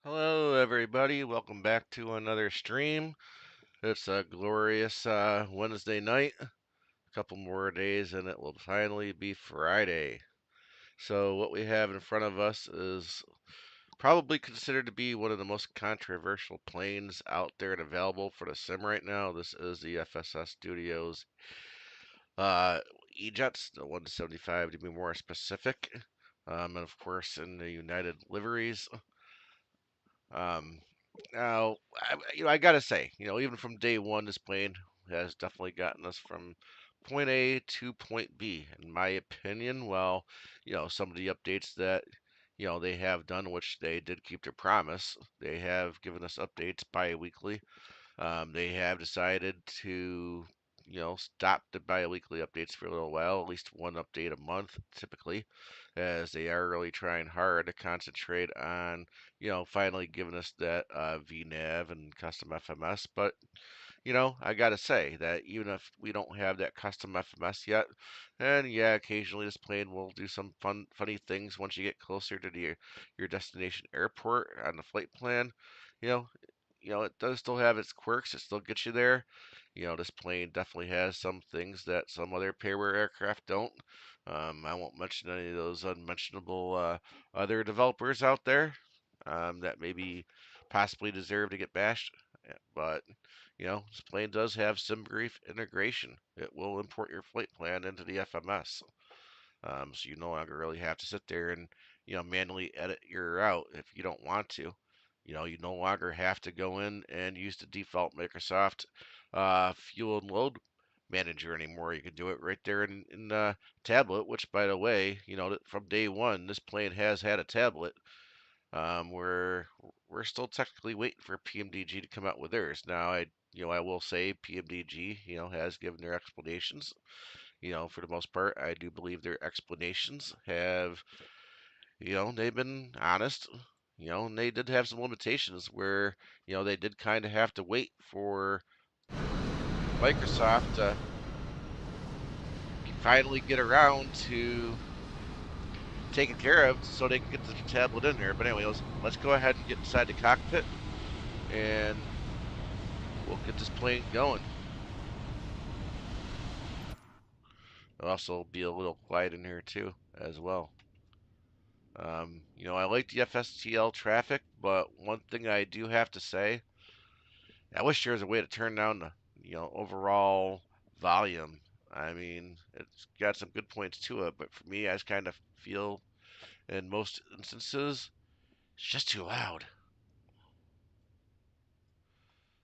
Hello, everybody. Welcome back to another stream. It's a glorious Wednesday night. A couple more days and it will finally be Friday. So, what we have in front of us is probably considered to be one of the most controversial planes out there and available for the sim right now. This is the FSS Studios uh, E-Jets, the 175 to be more specific. And of course, in the United liveries. Um, Now, I gotta say, even from day one, this plane has definitely gotten us from point A to point B. In my opinion, well, some of the updates that they have done, which they did keep their promise. They have given us updates bi-weekly. They have decided to, stop the bi-weekly updates for a little while, at least one update a month, typically, as they are really trying hard to concentrate on, finally giving us that VNAV and custom FMS. But I gotta say that even if we don't have that custom FMS yet, and yeah, occasionally this plane will do some funny things once you get closer to your destination airport on the flight plan. You know, it does still have its quirks. It still gets you there. This plane definitely has some things that some other pairware aircraft don't. I won't mention any of those unmentionable other developers out there that maybe possibly deserve to get bashed. But this plane does have some brief integration. It will import your flight plan into the FMS. So you no longer really have to sit there and manually edit your route if you don't want to. You no longer have to go in and use the default Microsoft fuel and load manager anymore. You can do it right there in tablet. Which, by the way, from day one, this plane has had a tablet. We're still technically waiting for PMDG to come out with theirs. Now, I will say PMDG, has given their explanations. For the most part, I do believe their explanations have, they've been honest, and they did have some limitations where, they did kind of have to wait for Microsoft to finally get around to taking care of so they can get the tablet in there. But anyway, let's go ahead and get inside the cockpit and we'll get this plane going. It'll also be a little quiet in here too, as well. I like the FSTL traffic, but one thing I do have to say, I wish there was a way to turn down the, overall volume. I mean, it's got some good points to it, but for me, I just kind of feel in most instances, it's just too loud.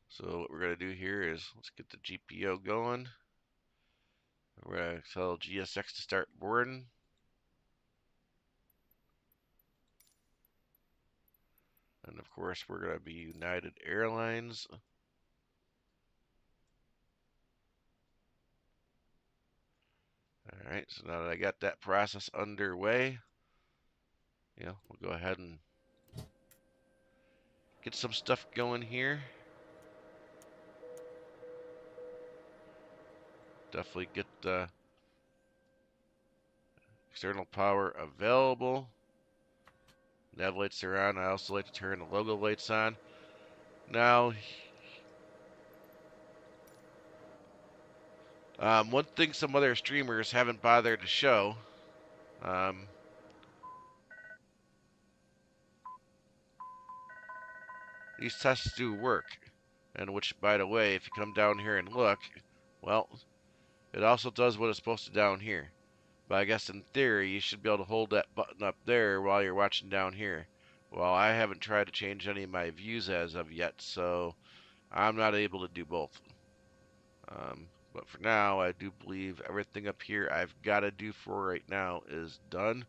So what we're gonna do here is let's get the GPO going. We're gonna tell GSX to start boarding. And of course, we're gonna be United Airlines. All right, so now that I got that process underway, we'll go ahead and get some stuff going here. Definitely get the external power available. Nav lights are on. I also like to turn the logo lights on. Now, one thing some other streamers haven't bothered to show, um, these tests do work. And which, by the way, if you come down here and look, well, it also does what it's supposed to down here. But I guess in theory, you should be able to hold that button up there while you're watching down here. Well, I haven't tried to change any of my views as of yet, so I'm not able to do both. But for now, I do believe everything up here I've got to do for right now is done.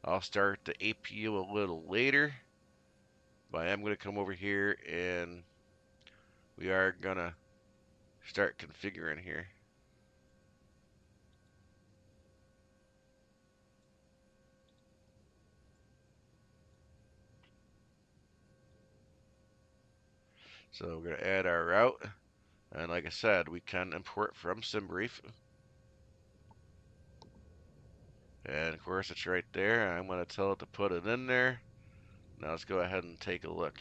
I'll start the APU a little later, but I am going to come over here and we are going to start configuring here. So we're going to add our route. And like I said, we can import from SimBrief. And of course it's right there. I'm going to tell it to put it in there. Now let's go ahead and take a look.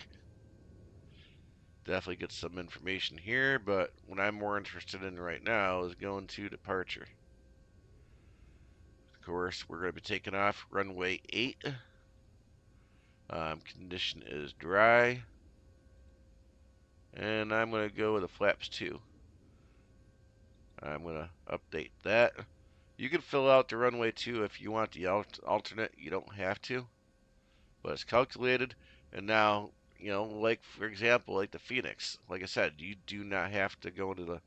Definitely get some information here, but what I'm more interested in right now is going to departure. Of course, we're going to be taking off runway 8. Condition is dry. And I'm going to go with the flaps 2. I'm going to update that. You can fill out the runway 2 if you want the alternate. You don't have to, but it's calculated. And now, like for example, like the Phoenix, like I said, you do not have to go into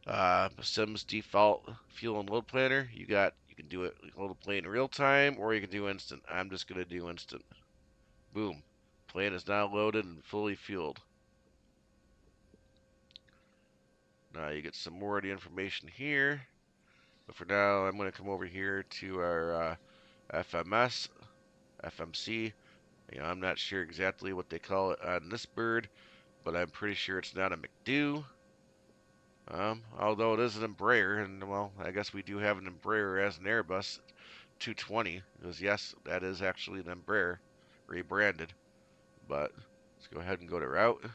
the Sims default fuel and load planner. You can do it load plane in real time, or you can do instant. I'm just gonna do instant. Boom, plane is now loaded and fully fueled. Now you get some more of the information here, but for now I'm gonna come over here to our FMS, FMC. I'm not sure exactly what they call it on this bird, but I'm pretty sure it's not a McDo. Although it is an Embraer, and well, I guess we do have an Embraer as an Airbus 220, because yes, that is actually an Embraer, rebranded. But let's go ahead and go to route.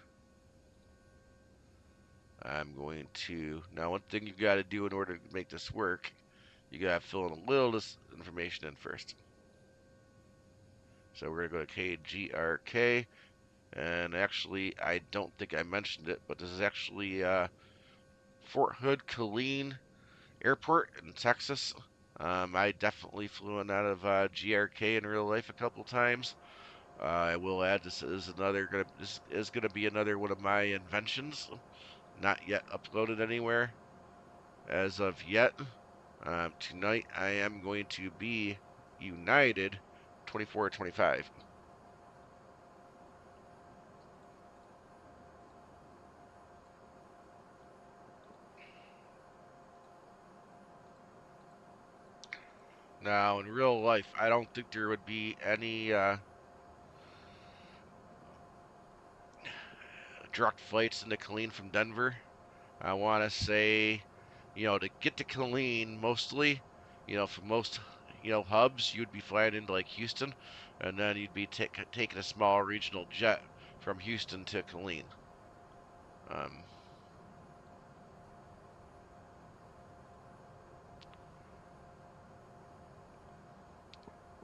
I'm going to, now one thing you've got to do in order to make this work, you got to fill in a little this information in first. So we're going to go to Kden-Kgrk, and actually, I don't think I mentioned it, but this is actually Fort Hood, Killeen Airport in Texas. I definitely flew in out of GRK in real life a couple times. I will add this is gonna be another one of my inventions, not yet uploaded anywhere as of yet. Tonight I am going to be United 2425. Now in real life, I don't think there would be any direct flights into Killeen from Denver. I want to say, to get to Killeen mostly, for most, hubs, you'd be flying into like Houston, and then you'd be taking a small regional jet from Houston to Killeen. Um,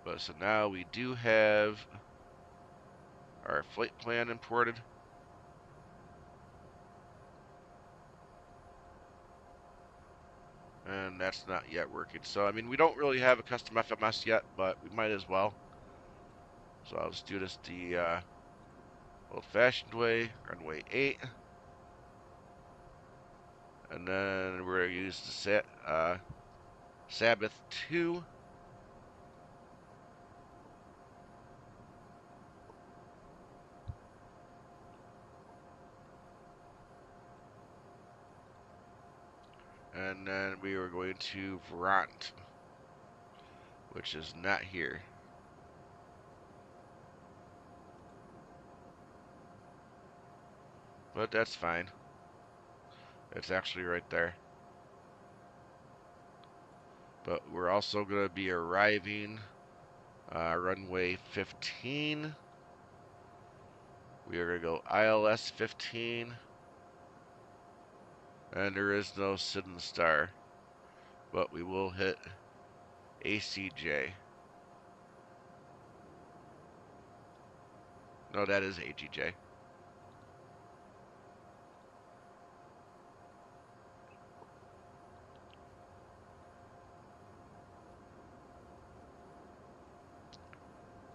but so now we do have our flight plan imported. And that's not yet working. So, I mean, we don't really have a custom FMS yet, but we might as well. So I'll just do this the old-fashioned way, runway 8. And then we're going to use the Sabbath 2. And then we are going to Veront, which is not here. But that's fine. It's actually right there. But we're also going to be arriving runway 15. We are going to go ILS 15. And there is no Sidon Star. But we will hit ACJ. No, that is AGJ.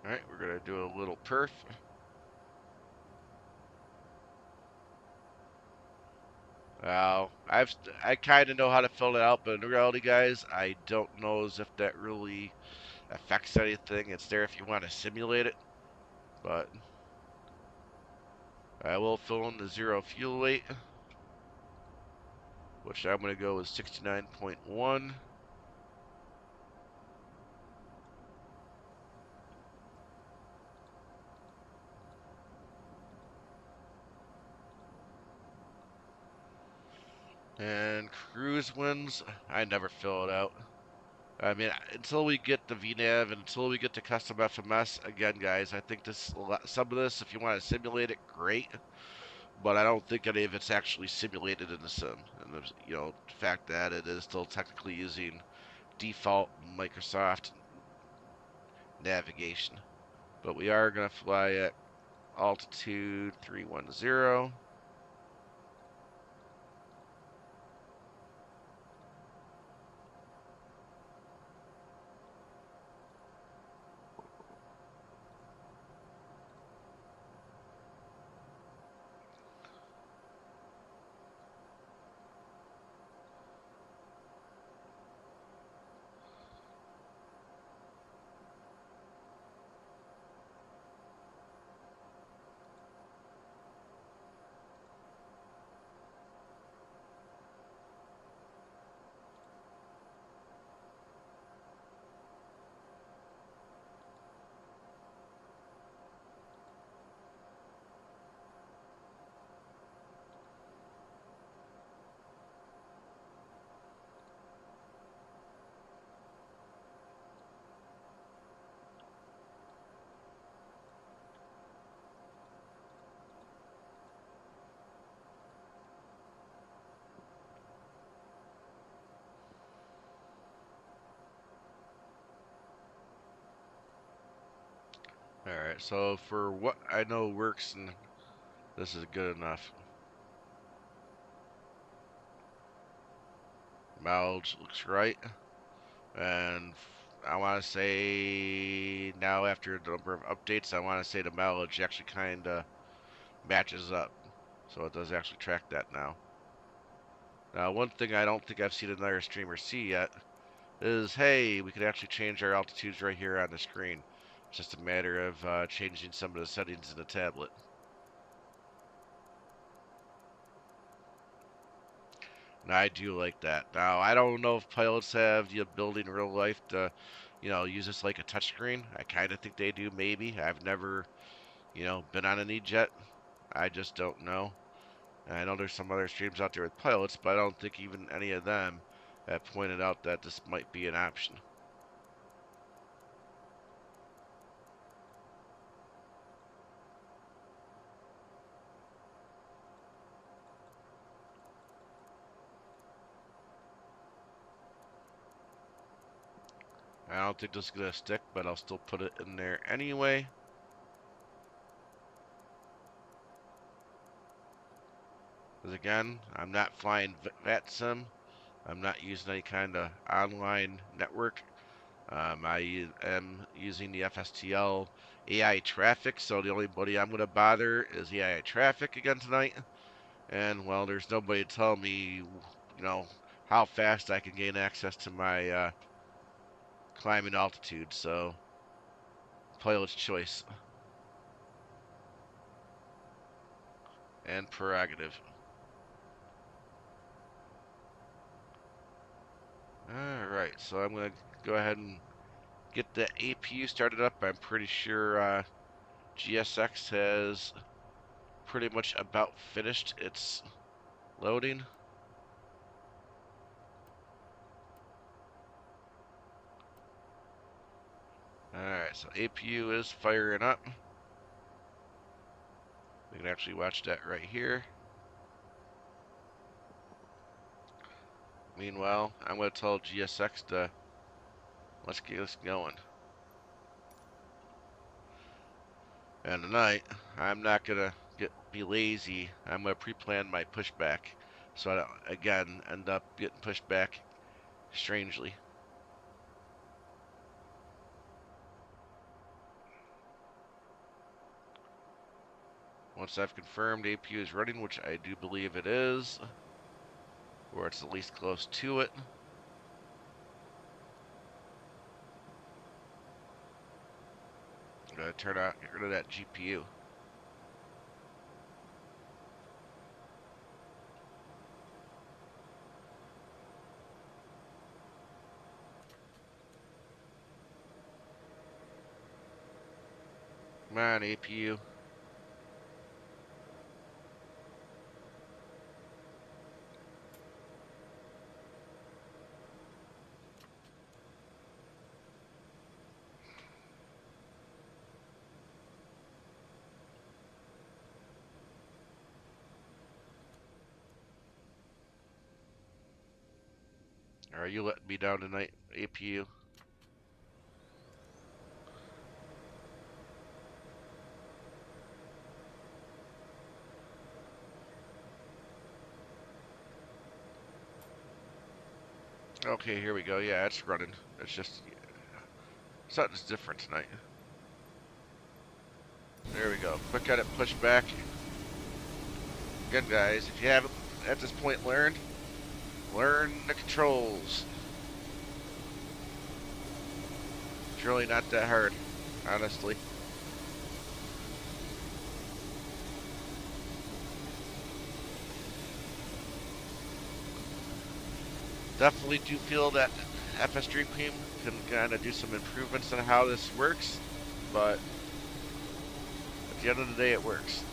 Alright, we're going to do a little perf. Well, I kind of know how to fill it out, but in reality, guys, I don't know as if that really affects anything. It's there if you want to simulate it, but I will fill in the 0 fuel weight, which I'm going to go with 69.1. And cruise winds, I never fill it out. I mean, until we get the VNAV and until we get the custom FMS, again, guys, I think some of this, if you want to simulate it, great. But I don't think any of it's actually simulated in the sim. And the fact that it is still technically using default Microsoft navigation. But we are going to fly at altitude 310. Alright, so for what I know works, and this is good enough. Mileage looks right. And I want to say now, after the number of updates, I want to say the mileage actually kind of matches up. So it does actually track that now. Now, one thing I don't think I've seen another streamer see yet is, hey, we could actually change our altitudes right here on the screen. It's just a matter of changing some of the settings in the tablet. And I do like that. Now, I don't know if pilots have the ability in real life to, use this like a touchscreen. I kind of think they do, maybe. I've never, been on an E-Jet. I just don't know. And I know there's some other streams out there with pilots, but I don't think even any of them have pointed out that this might be an option. I don't think this is going to stick, but I'll still put it in there anyway. Because again, I'm not flying VATSIM. I'm not using any kind of online network. I am using the FSTL AI traffic, so the only buddy I'm going to bother is the AI traffic again tonight. And, well, there's nobody to tell me, how fast I can gain access to my climbing altitude, so pilot's choice and prerogative. Alright, so I'm going to go ahead and get the APU started up. I'm pretty sure GSX has pretty much about finished its loading. Alright, so APU is firing up. We can actually watch that right here. Meanwhile, I'm going to tell GSX to let's get this going. And tonight, I'm not going to be lazy. I'm going to pre-plan my pushback so I don't, again, end up getting pushed back strangely. Once I've confirmed APU is running, which I do believe it is, or it's at least close to it, I'm going to get rid of that GPU. Come on, APU. Or are you letting me down tonight, APU? Okay, here we go. Yeah, it's running. It's just something's different tonight. There we go. Quick edit, push back. Again, guys, if you haven't at this point learn the controls. It's really not that hard, honestly. Definitely do feel that FLIGHTBEAM can kind of do some improvements on how this works, but at the end of the day, it works.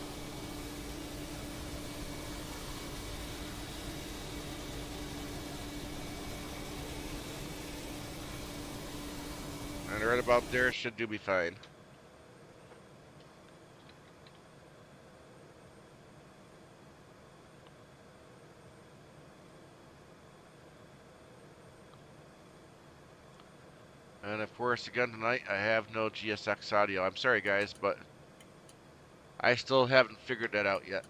And right about there should do me fine. And of course, again tonight, I have no GSX audio. I'm sorry, guys, but I still haven't figured that out yet.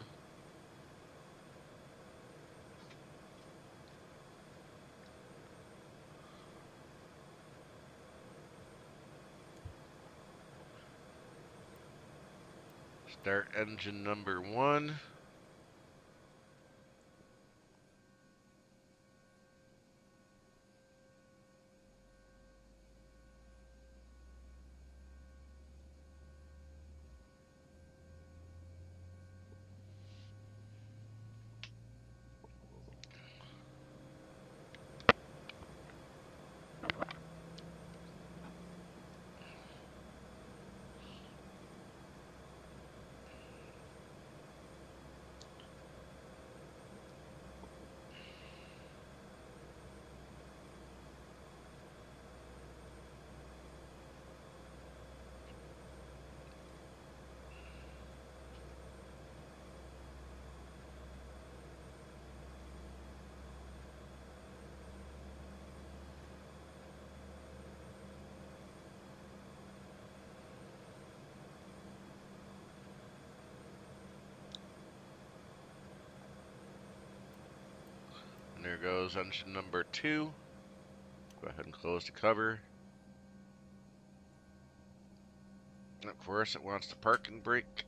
Start engine number 1. And there goes engine number 2. Go ahead and close the cover. And of course, it wants to park and brake.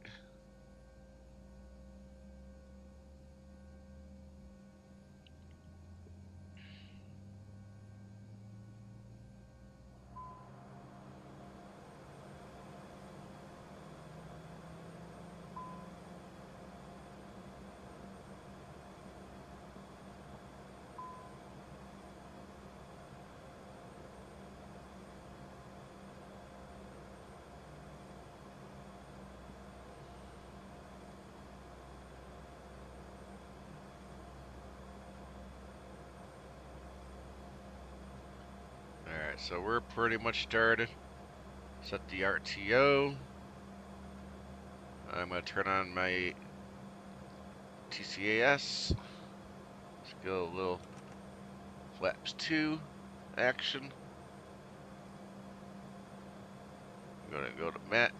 Alright, so we're pretty much started. Set the RTO. I'm going to turn on my TCAS. Let's go a little flaps 2 action. I'm going to go to Matt.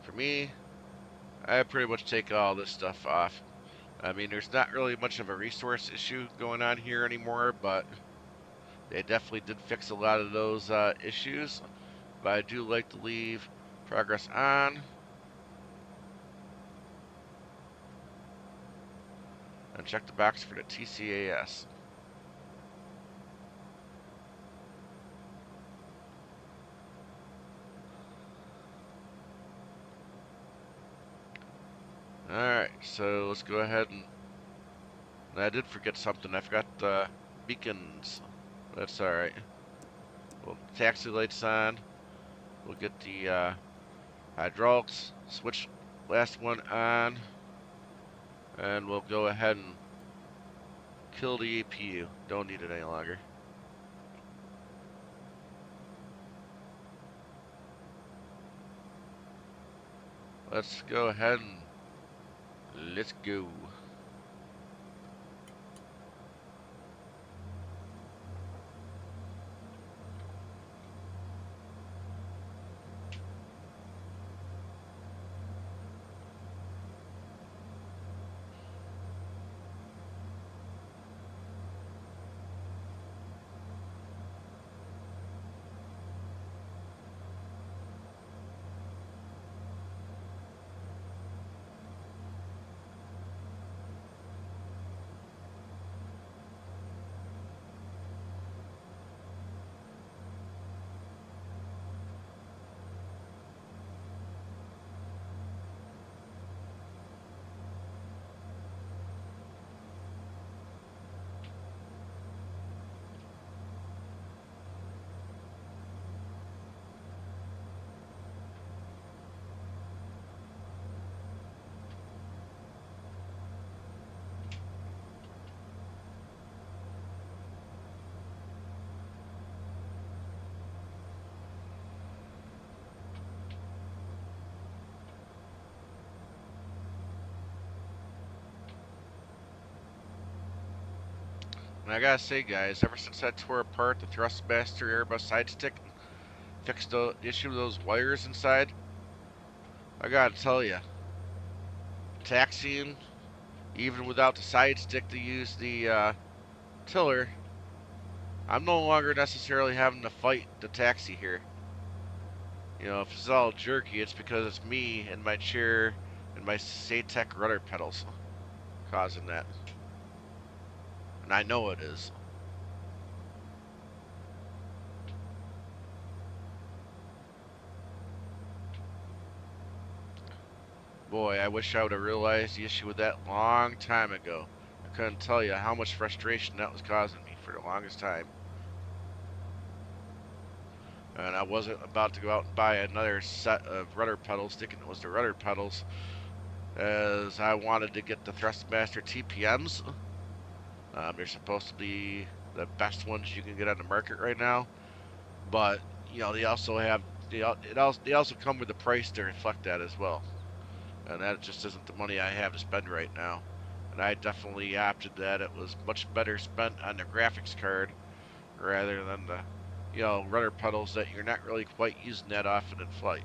For me, I pretty much take all this stuff off. I mean, there's not really much of a resource issue going on here anymore, but they definitely did fix a lot of those issues. But I do like to leave progress on. And check the box for the TCAS. Alright, so let's go ahead and I did forget something. I forgot the beacons. That's alright. Well, taxi lights on. We'll get the hydraulics switch last one on. And we'll go ahead and kill the APU. Don't need it any longer. Let's go ahead and let's go. And I gotta say, guys, ever since I tore apart the Thrustmaster Airbus side stick and fixed the issue with those wires inside, I gotta tell you, taxiing, even without the side stick to use the tiller, I'm no longer necessarily having to fight the taxi here. You know, if it's all jerky, it's because it's me and my chair and my Satec rudder pedals causing that. And I know it is. Boy, I wish I would have realized the issue with that long time ago. I couldn't tell you how much frustration that was causing me for the longest time. And I wasn't about to go out and buy another set of rudder pedals, thinking it was the rudder pedals, as I wanted to get the Thrustmaster TPMs. They're supposed to be the best ones you can get on the market right now, but you know they also have they also come with a price to reflect that as well, and that just isn't the money I have to spend right now. And I definitely opted that it was much better spent on the graphics card rather than the rudder pedals that you're not really quite using that often in flight.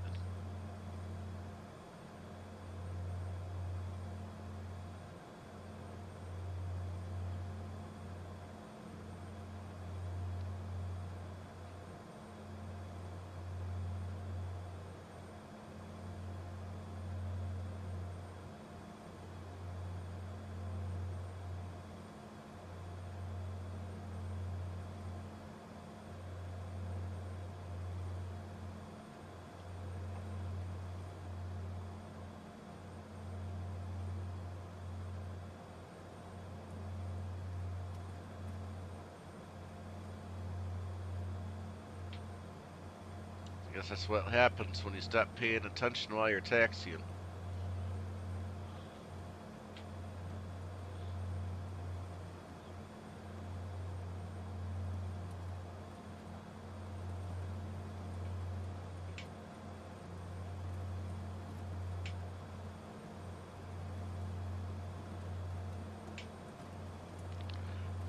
I guess that's what happens when you stop paying attention while you're taxiing.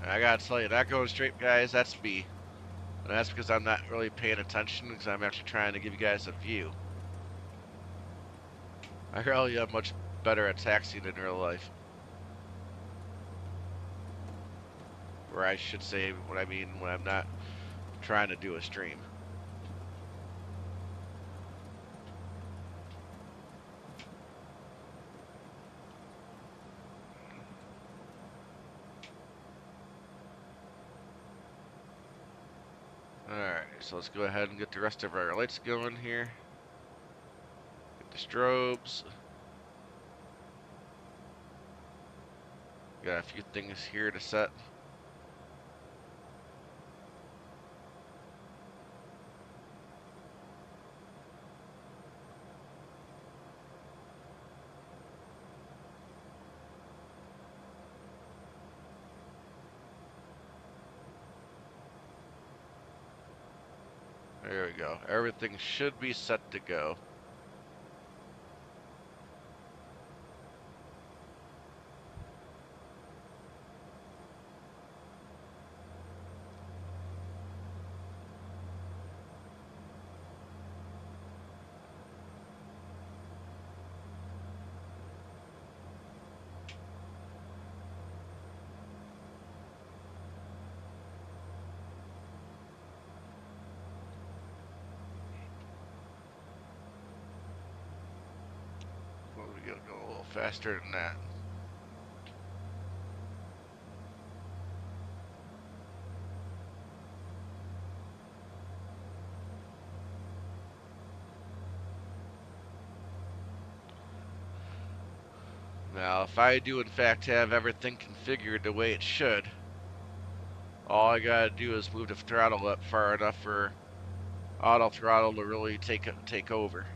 And I gotta tell you, that going straight, guys, that's me. And that's because I'm not really paying attention because I'm actually trying to give you guys a view. I really am much better at taxiing in real life. Or I should say what I mean when I'm not trying to do a stream. Alright, so let's go ahead and get the rest of our lights going here. Get the strobes. Got a few things here to set. There we go. Everything should be set to go. Well, we gotta go a little faster than that. Now, if I do in fact have everything configured the way it should, all I gotta do is move the throttle up far enough for auto throttle to really take over.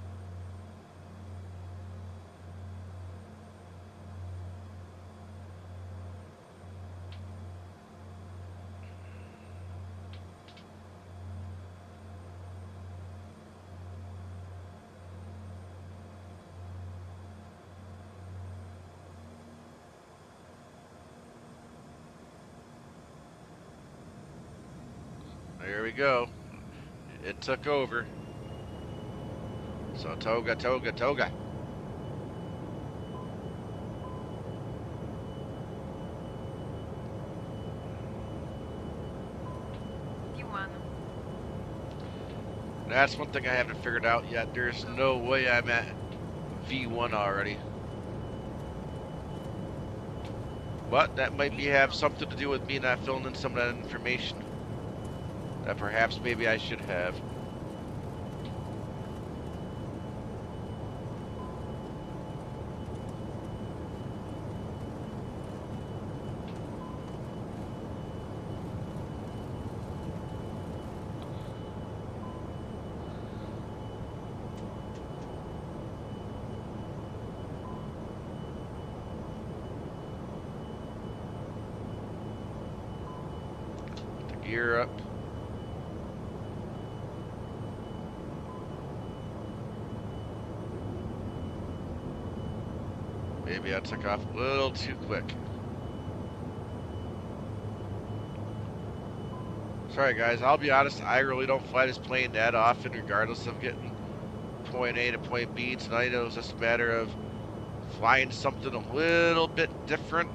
There we go. It took over. So toga, toga, toga. You won. That's one thing I haven't figured out yet. There's no way I'm at V1 already. But that might have something to do with me not filling in some of that information that perhaps maybe I should have. The gear up. Maybe I took off a little too quick. Sorry guys, I'll be honest, I really don't fly this plane that often regardless of getting point A to point B. Tonight it was just a matter of flying something a little bit different.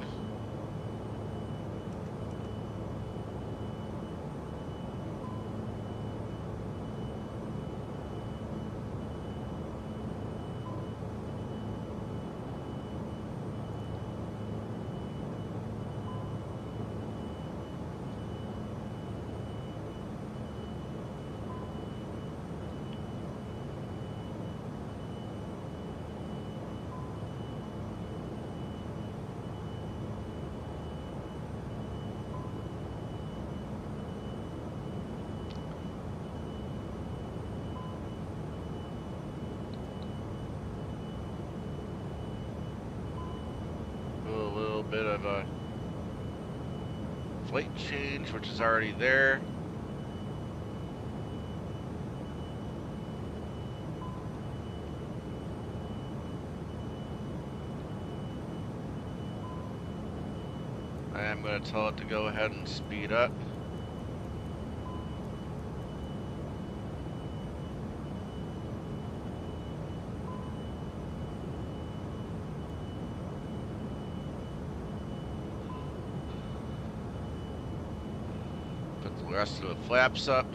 A little bit of a flight change, which is already there. I am going to tell it to go ahead and speed up. Put the rest of the flaps up.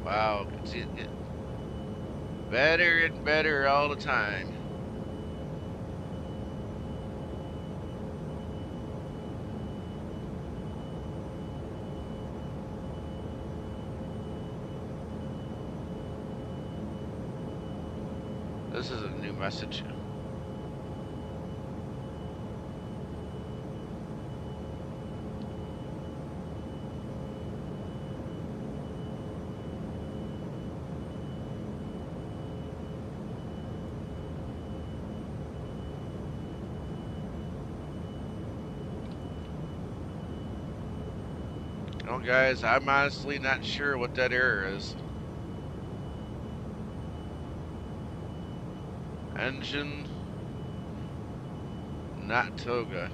Wow, can see it get better and better all the time. This is a new message. No, guys, I'm honestly not sure what that error is. Engine, not toga.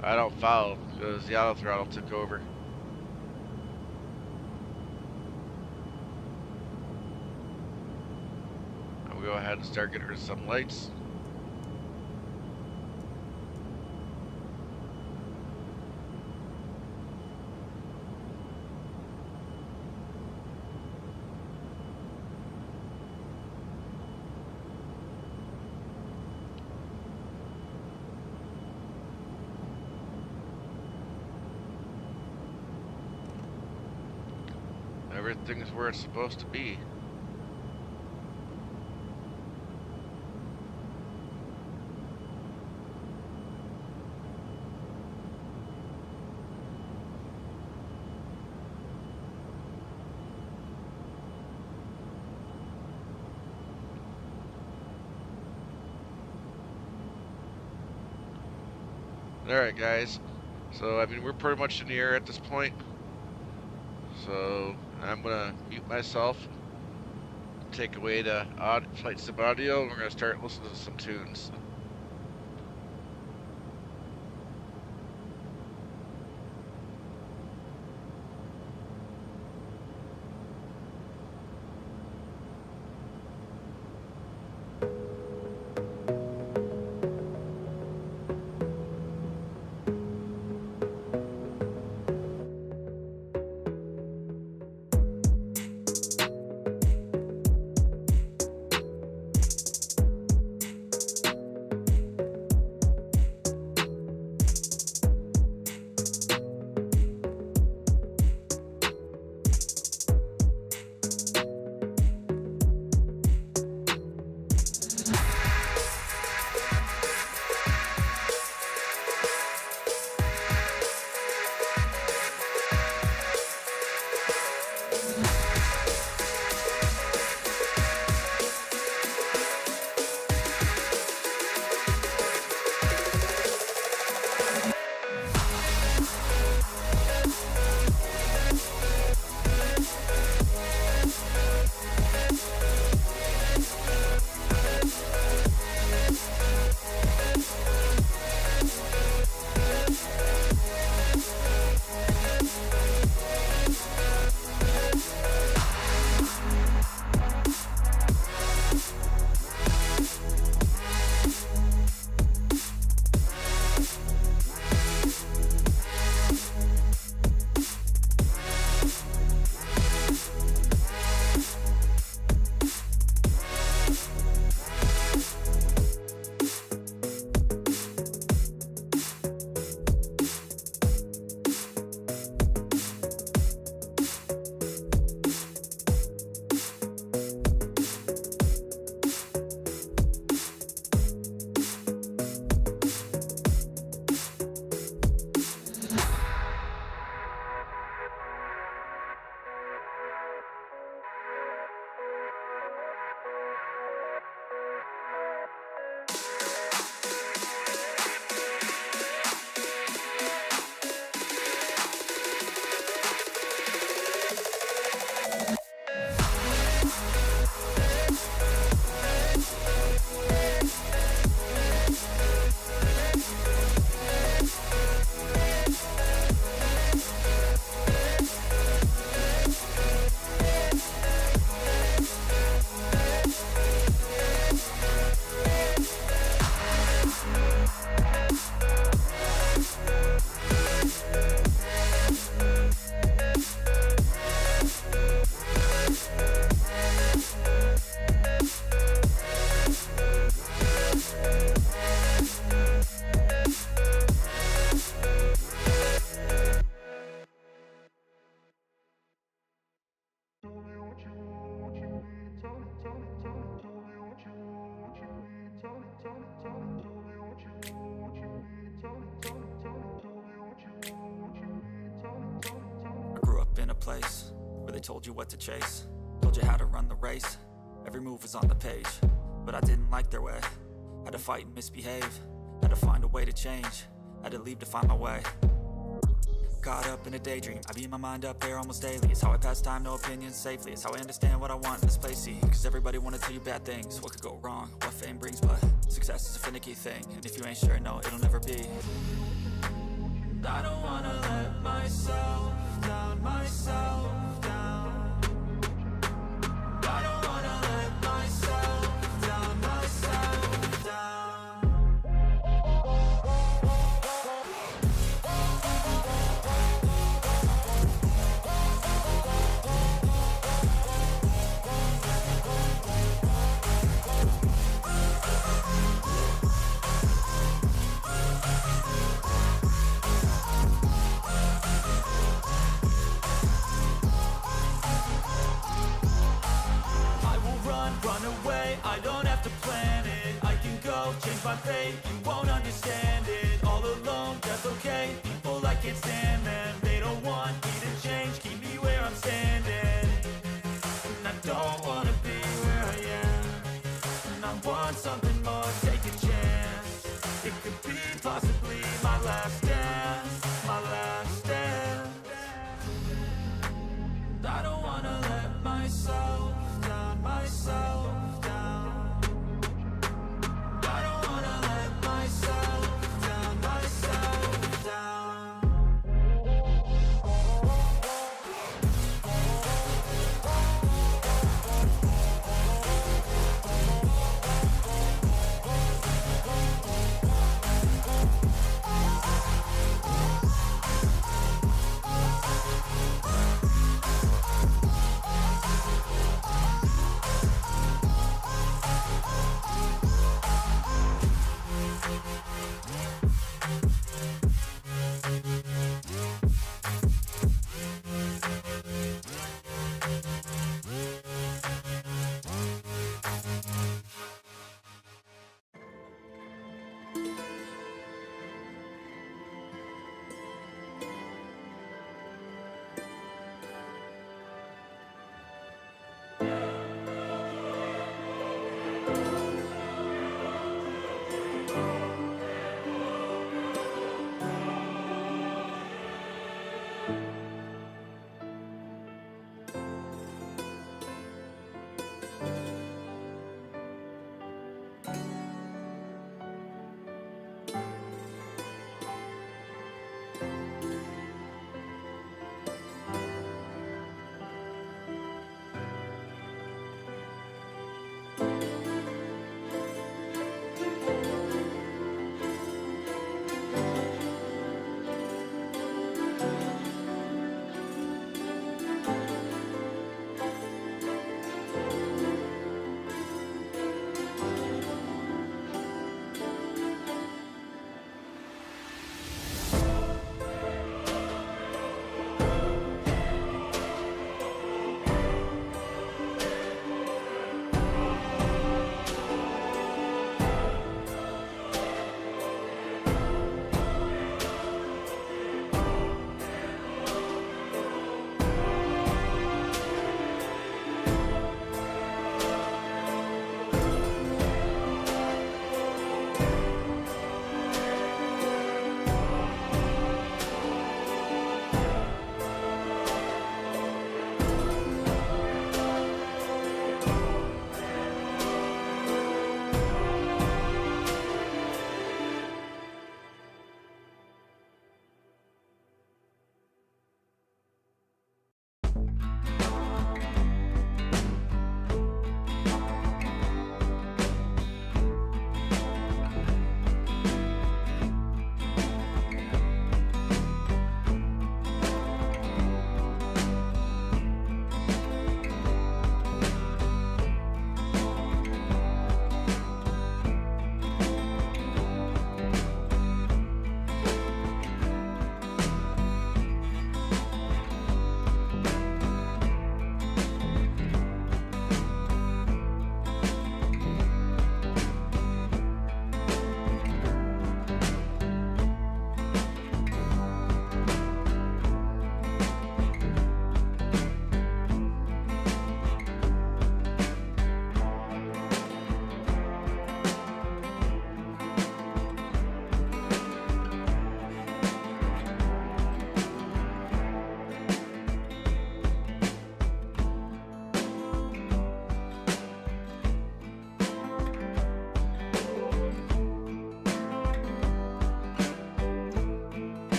I don't follow because the auto throttle took over. I'm gonna go ahead and start getting rid of some lights. Everything's where it's supposed to be. Alright guys, So, I mean, we're pretty much in the air at this point. So, I'm going to mute myself, take away the flight sim audio, and we're going to start listening to some tunes. Place where they told you what to chase, told you how to run the race, every move was on the page, but I didn't like their way. Had to fight and misbehave, had to find a way to change, had to leave to find my way. Caught up in a daydream, I beat my mind up there almost daily. It's how I pass time, no opinions safely. It's how I understand what I want in this place, see. Cause everybody wanna tell you bad things, what could go wrong, what fame brings. But success is a finicky thing, and if you ain't sure, no, it'll never be. I don't wanna let myself down, myself down. I don't wanna let myself down, myself down. I don't have to plan it, I can go change my fate. You won't understand it, all alone, that's okay. People I can't stand them, they don't want me to change. Keep me where I'm standing, and I don't wanna be where I am. And I want something more, take a chance. It could be possibly my last dance.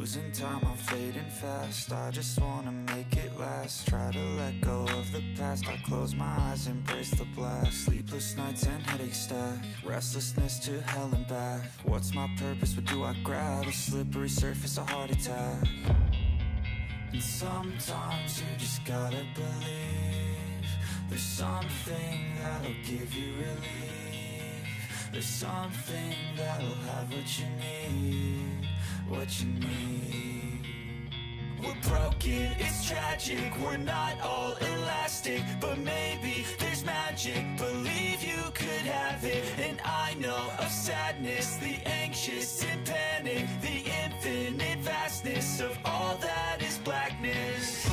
Losing time, I'm fading fast. I just wanna make it last. Try to let go of the past. I close my eyes, embrace the blast. Sleepless nights and headaches stack. Restlessness to hell and back. What's my purpose? What do I grab? A slippery surface, a heart attack. And sometimes you just gotta believe there's something that'll give you relief. There's something that'll have what you need, what you need. We're broken, it's tragic, we're not all elastic, but maybe there's magic, believe you could have it. And I know of sadness, the anxious and panic, the infinite vastness of all that is blackness.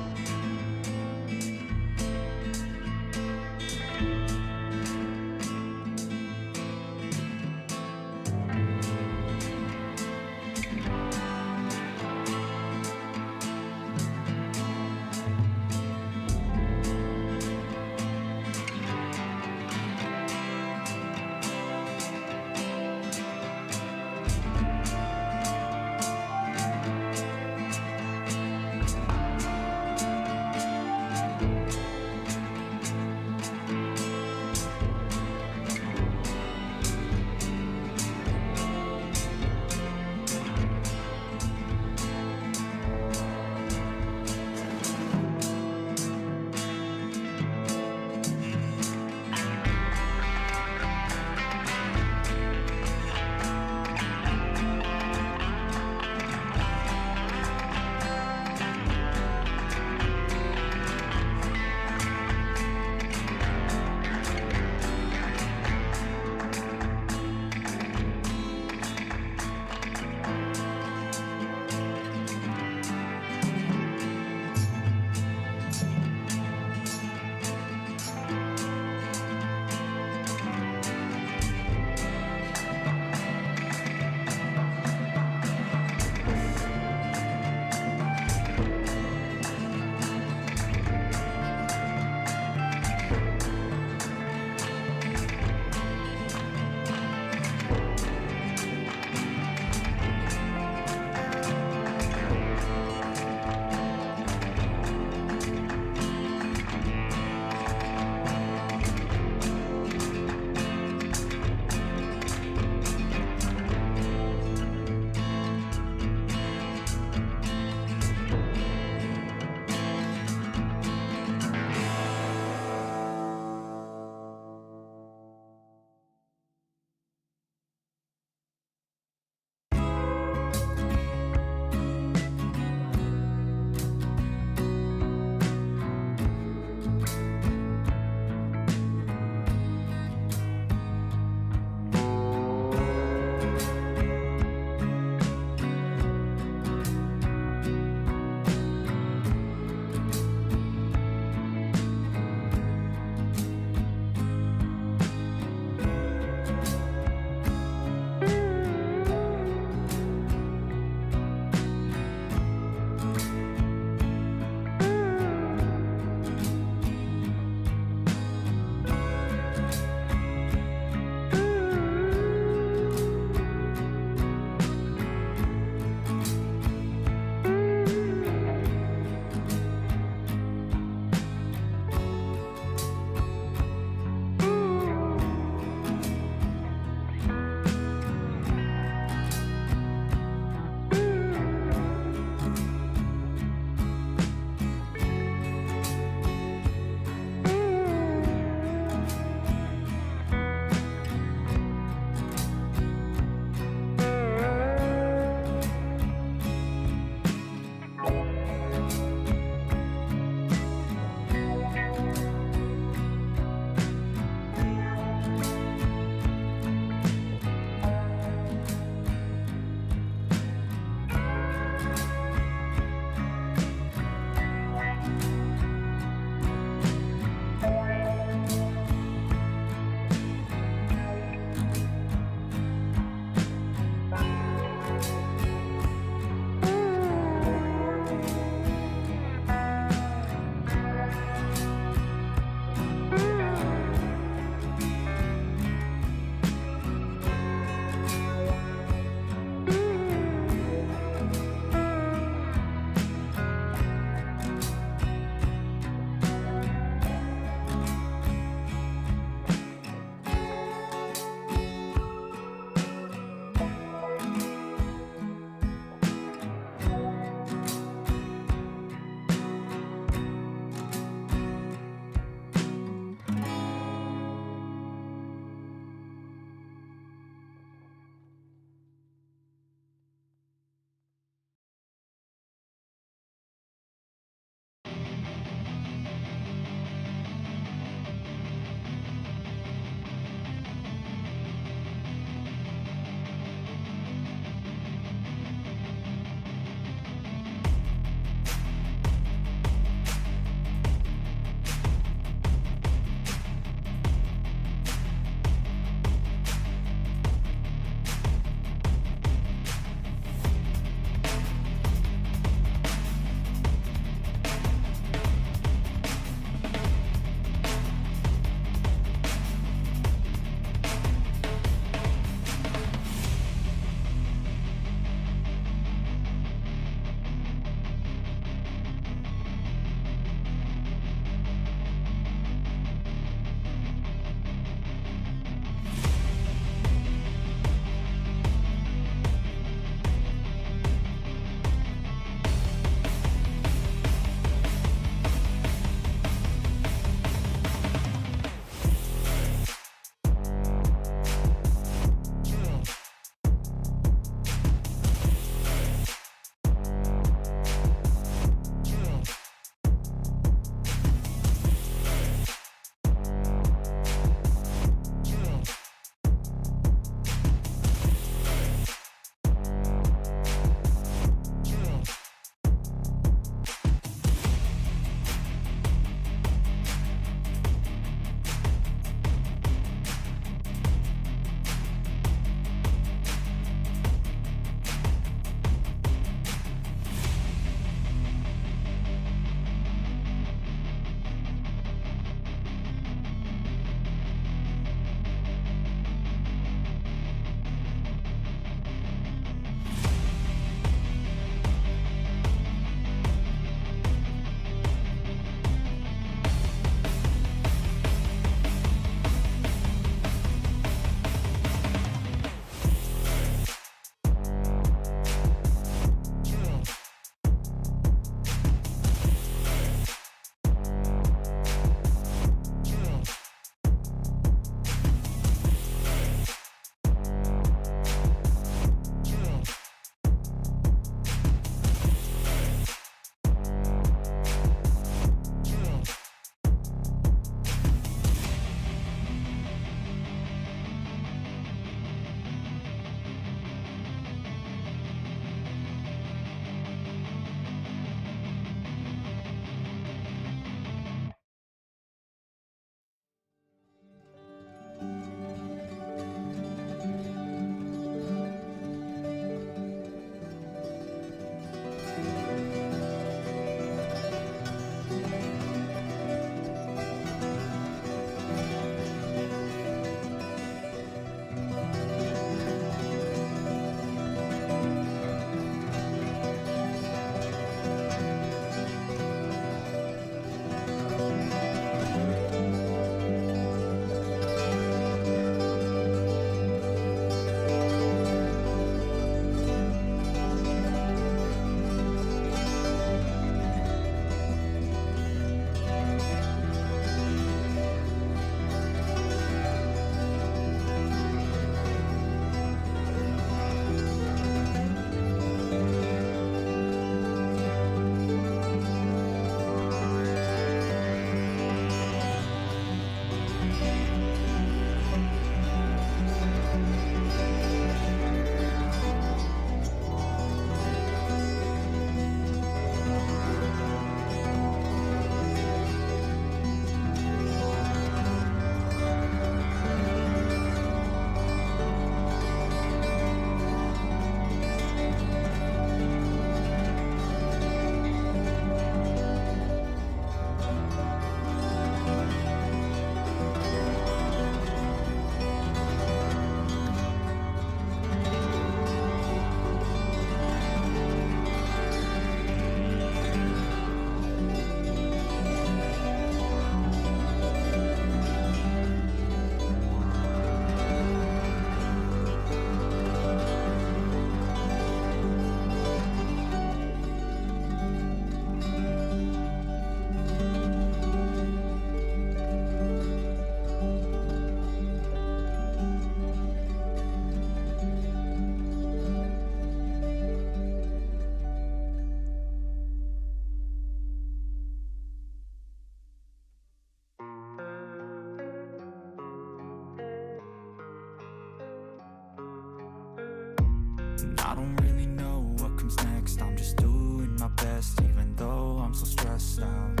And I don't really know what comes next. I'm just doing my best, even though I'm so stressed out.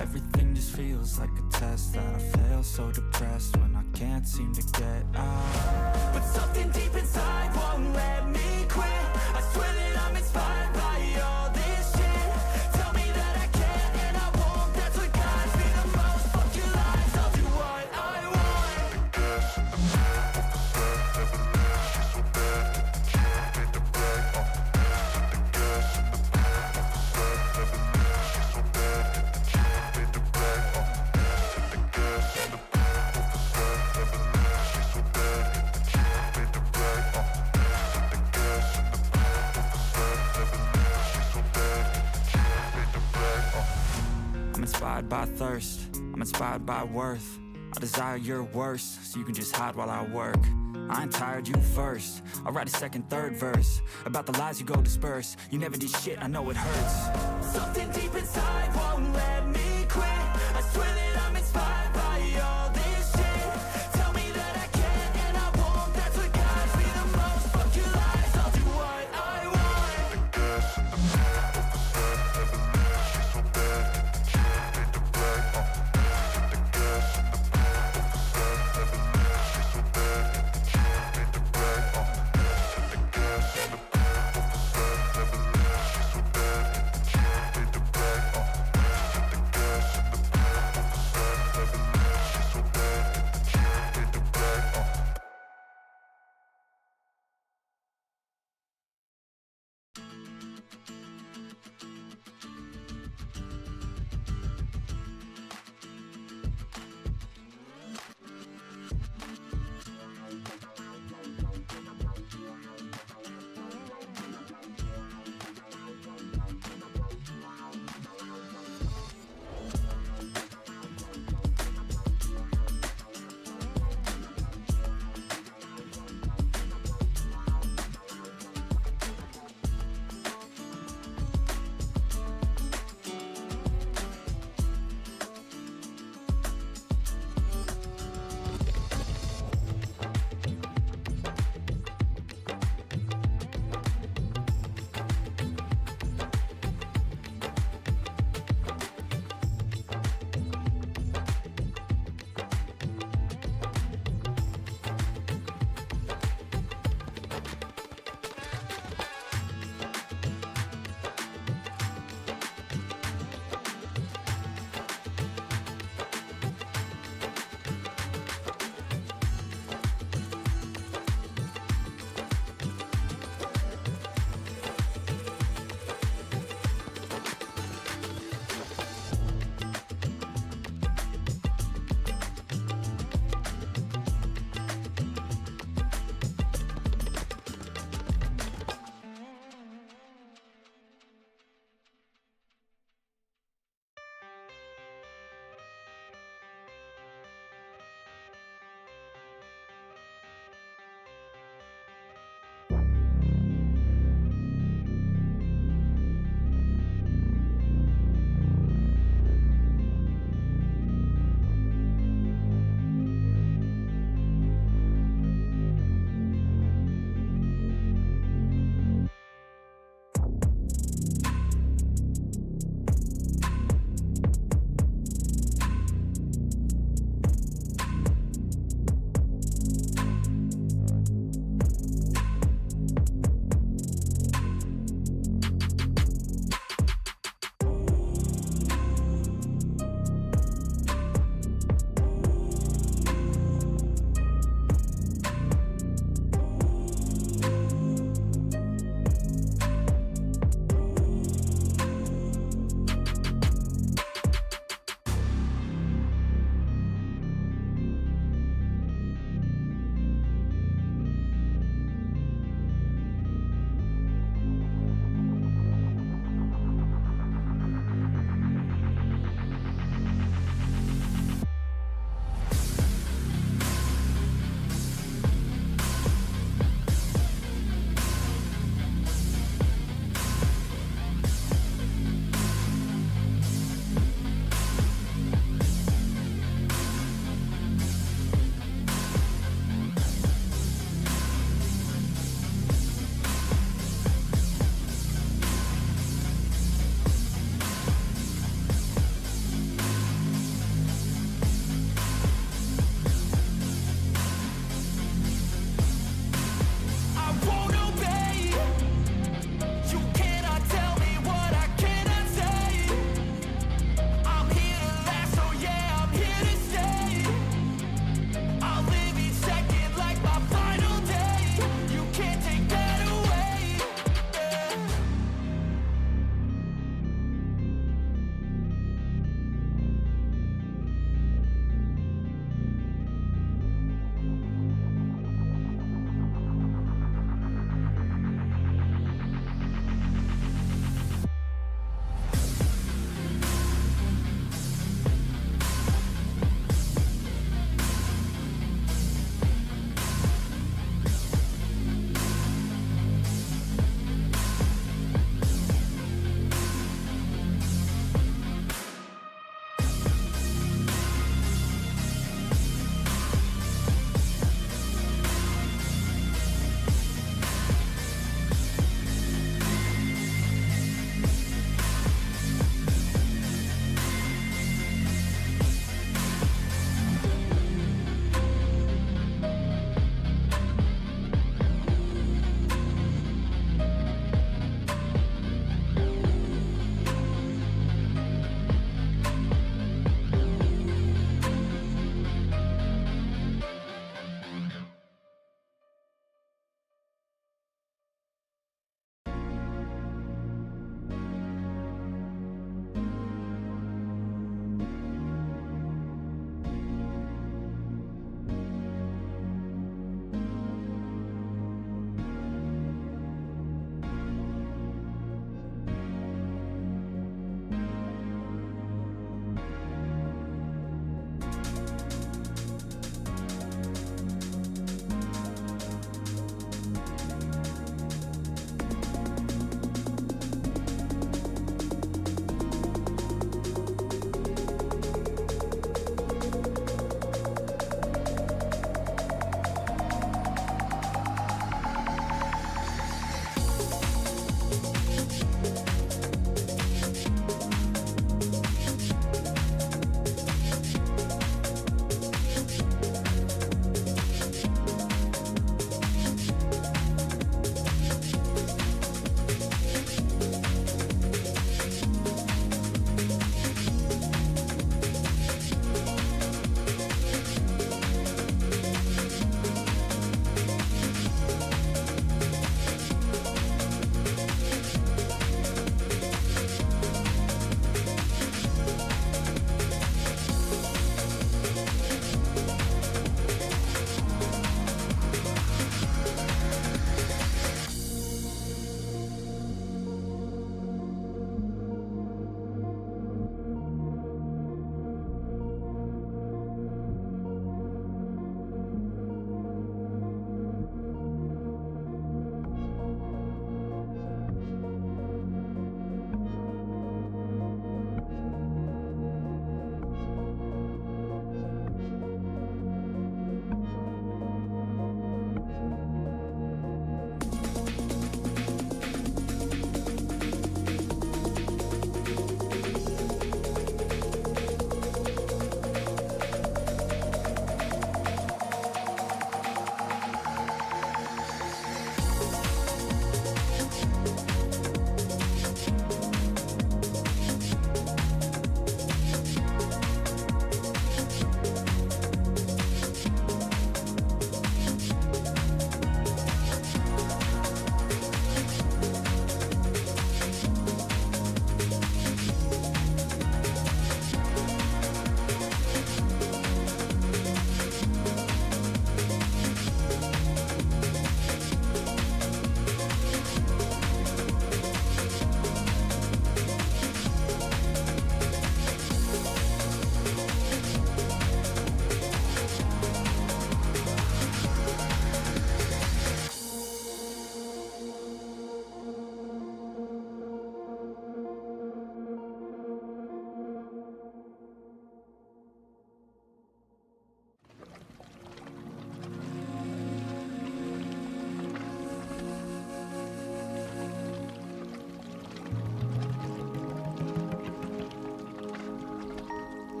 Everything just feels like a test that I fail, so depressed when I can't seem to get out. But something deep inside won't let me quit. I swear that I'm inspired by all this shit. Tell me that I can and I won't. That's what guides me the most. Fuck your lies, I'll do what I want. The gas in the back of the set, never leave. She's so bad that the chick made the brag. The gas in the back of the set, never leave. She's so bad that the chick made the brag. The gas in the back of the set, never leave. She's so bad that the chick made the brag. The gas in the back of the set, never leave. She's so bad that the chick made the brag. I'm inspired by thirst, I'm inspired by worth. I desire your worst, so you can just hide while I work. I ain't tired, you first. I'll write a second, third verse about the lies you go disperse. You never did shit, I know it hurts. Something deep inside won't let me quit. I swear that I'm inspired by all this shit. Tell me that I can and I won't. That's what guides me the most. Fuck your lies, I'll do what I want. The gas in the back of the set, never leave. She's so bad that the chick made the brag. The gas in the back of the set, never leave. She's so bad that the chick made the brag. The gas in the back of the set, never leave. She's so bad that the chick made the brag. The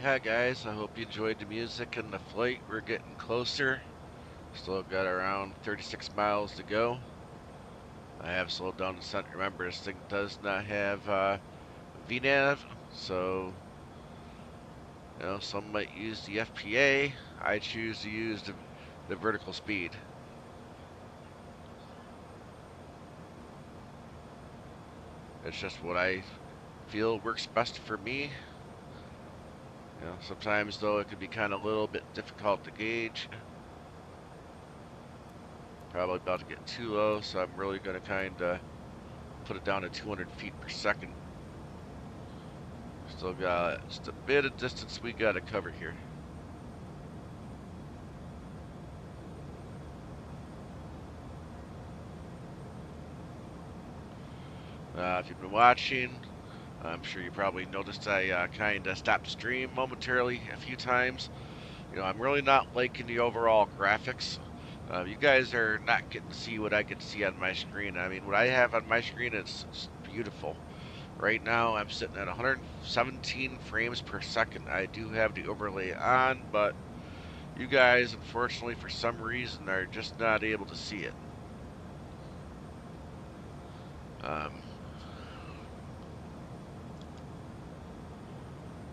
Yeah, guys, I hope you enjoyed the music and the flight. We're getting closer. Still got around 36 miles to go. I have slowed down the center. Remember, this thing does not have VNAV, so some might use the FPA. I choose to use the vertical speed. It's just what I feel works best for me. Sometimes though it could be kind of a little bit difficult to gauge. Probably about to get too low, so I'm really going to kind of put it down to 200 feet per second. Still got just a bit of distance we got to cover here. If you've been watching, I'm sure you probably noticed I kind of stopped the stream momentarily a few times. I'm really not liking the overall graphics. You guys are not getting to see what I can see on my screen. I mean, what I have on my screen is beautiful. Right now, I'm sitting at 117 frames per second. I do have the overlay on, but you guys, unfortunately, for some reason, are just not able to see it.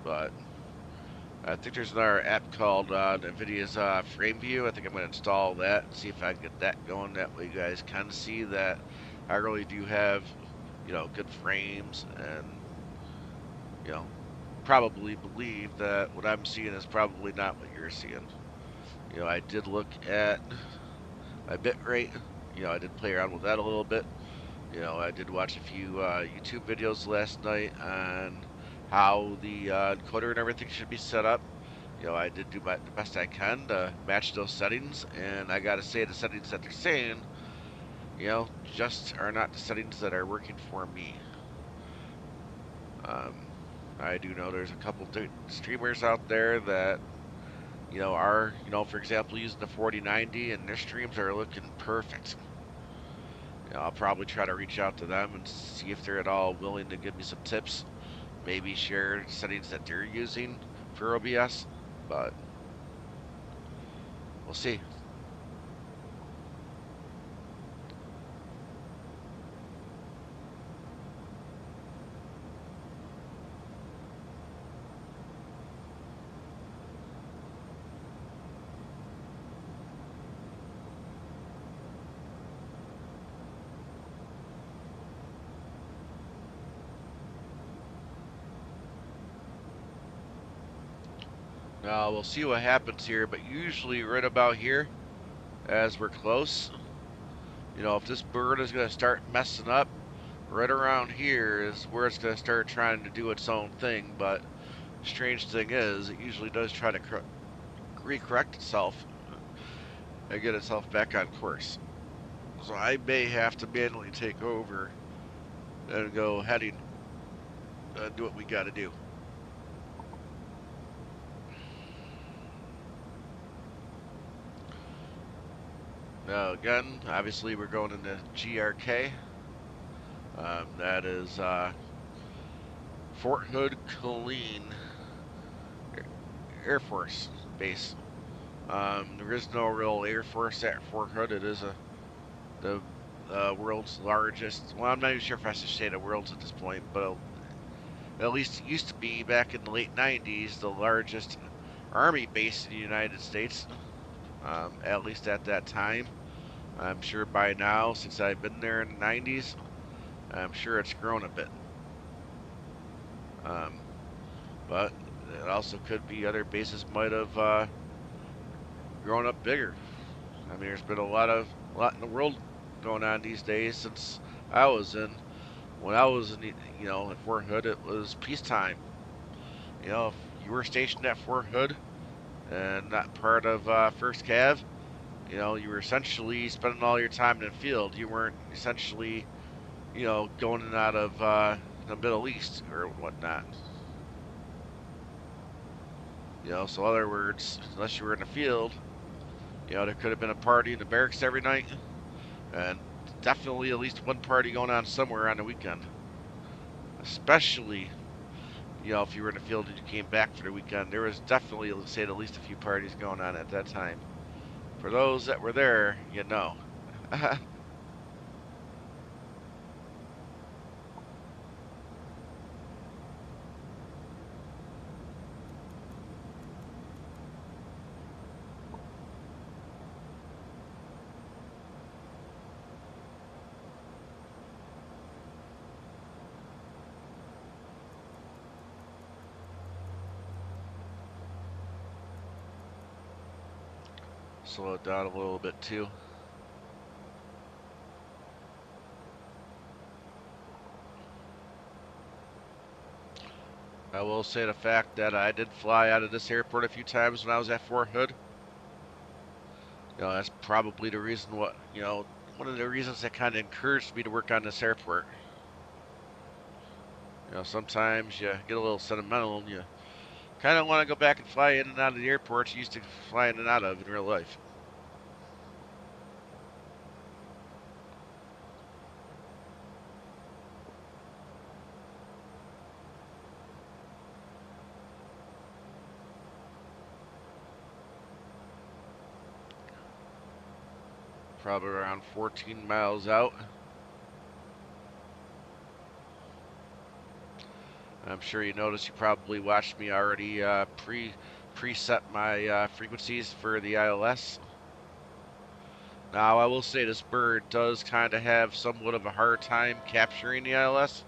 But I think there's another app called NVIDIA's Frame View. I think I'm going to install that and see if I can get that going. That way you guys can see that I really do have, good frames and, you know, probably believe that what I'm seeing is probably not what you're seeing. I did look at my bit rate. I did play around with that a little bit. I did watch a few YouTube videos last night on how the encoder and everything should be set up. I did do the best I can to match those settings, and I gotta say the settings that they're saying, just are not the settings that are working for me. I do know there's a couple streamers out there that, are, for example, using the 4090, and their streams are looking perfect. I'll probably try to reach out to them and see if they're at all willing to give me some tips. Maybe share settings that they're using for OBS, but we'll see. Now we'll see what happens here, but usually right about here, as we're close, if this bird is going to start messing up, right around here is where it's going to start trying to do its own thing. But strange thing is, it usually does try to recorrect itself and get itself back on course. So I may have to manually take over and go heading and do what we got to do. Now again, obviously we're going into GRK. That is Fort Hood, Killeen Air Force Base. There is no real Air Force at Fort Hood. It is the world's largest. Well, I'm not even sure if I should say the world's at this point, but at least it used to be back in the late 90s the largest Army base in the United States. At least at that time. I'm sure by now, since I've been there in the 90s, I'm sure it's grown a bit. But it also could be other bases might have grown up bigger. I mean, there's been a lot in the world going on these days since I was in. When I was in, at Fort Hood, it was peacetime. If you were stationed at Fort Hood and not part of 1st Cav, you were essentially spending all your time in the field. You weren't essentially, going in and out of the Middle East or whatnot. So in other words, unless you were in the field, there could have been a party in the barracks every night, and definitely at least one party going on somewhere on the weekend. Especially, if you were in the field and you came back for the weekend, there was definitely, let's say, at least a few parties going on at that time. For those that were there, you know. Slow it down a little bit too. I will say the fact that I did fly out of this airport a few times when I was at Fort Hood. That's probably the reason one of the reasons that kind of encouraged me to work on this airport. Sometimes you get a little sentimental and you kind of want to go back and fly in and out of the airports you used to fly in and out of in real life. Probably around 14 miles out. I'm sure you noticed you probably watched me already preset my frequencies for the ILS. Now, I will say this bird does kind of have somewhat of a hard time capturing the ILS.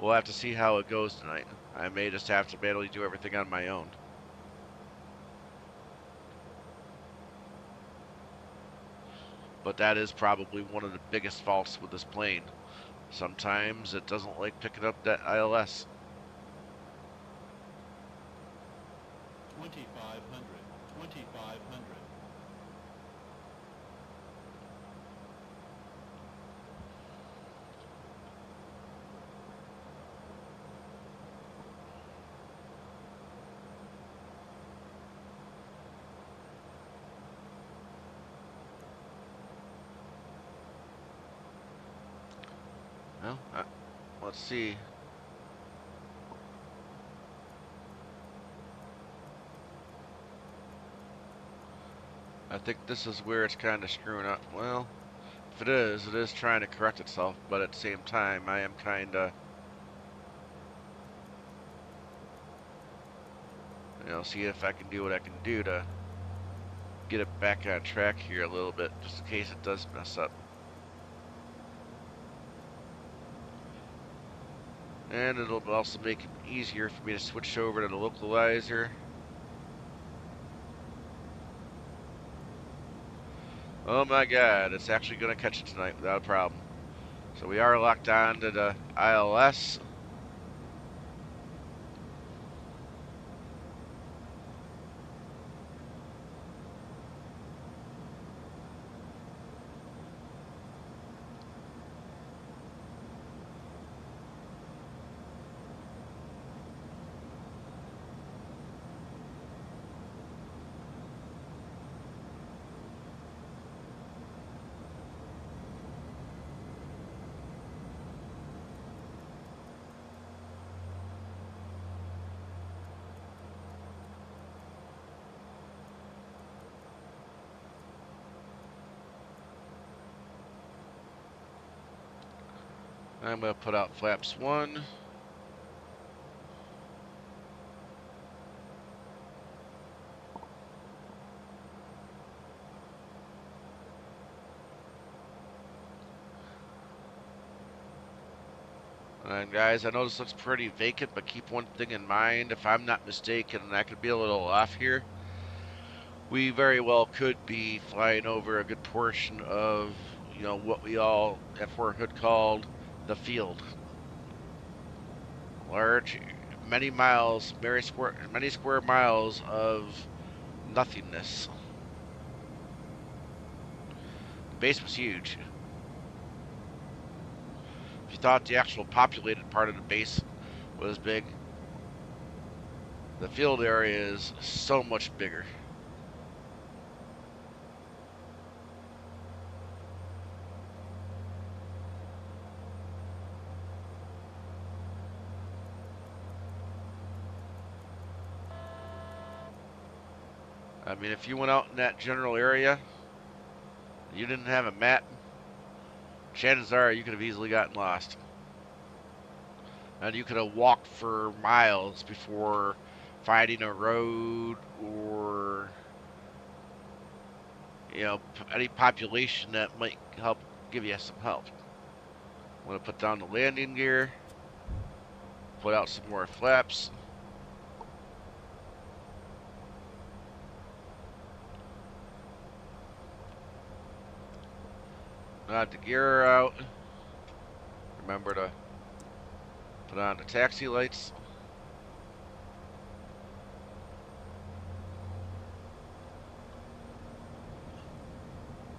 We'll have to see how it goes tonight. I may just have to manually do everything on my own. But that is probably one of the biggest faults with this plane. Sometimes it doesn't like picking up that ILS. 2500, 2500. Well, let's see. I think this is where it's kind of screwing up. Well, if it is trying to correct itself, but at the same time, I am kind of, see if I can do what I can do to get it back on track here a little bit, just in case it does mess up. And it'll also make it easier for me to switch over to the localizer. Oh my god, it's actually going to catch it tonight without a problem. So we are locked on to the ILS. I'm going to put out flaps 1. And guys, I know this looks pretty vacant, but keep one thing in mind. If I'm not mistaken, and I could be a little off here, we very well could be flying over a good portion of, what we all at Fort Hood called the field. Large, many square miles of nothingness. The base was huge. If you thought the actual populated part of the base was big, the field area is so much bigger. I mean, if you went out in that general area, you didn't have a map, chances are you could have easily gotten lost. And you could have walked for miles before finding a road or, any population that might help give you some help. I'm going to put down the landing gear, put out some more flaps. Nod the gear out. Remember to put on the taxi lights.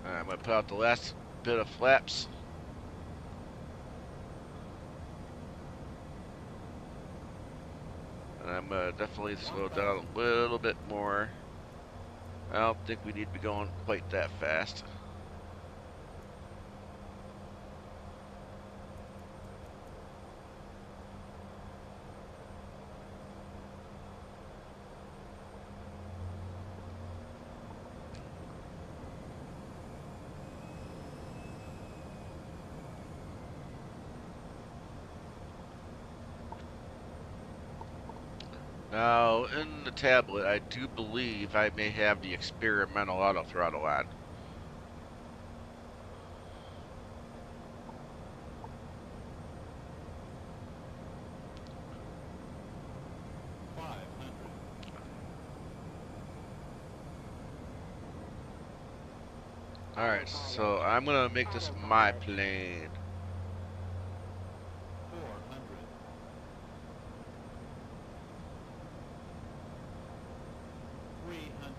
I'm going to put out the last bit of flaps. And I'm going to definitely slow down a little bit more. I don't think we need to be going quite that fast. Now, in the tablet, I do believe I may have the experimental auto throttle on. Alright, so I'm gonna make this my plane. 400.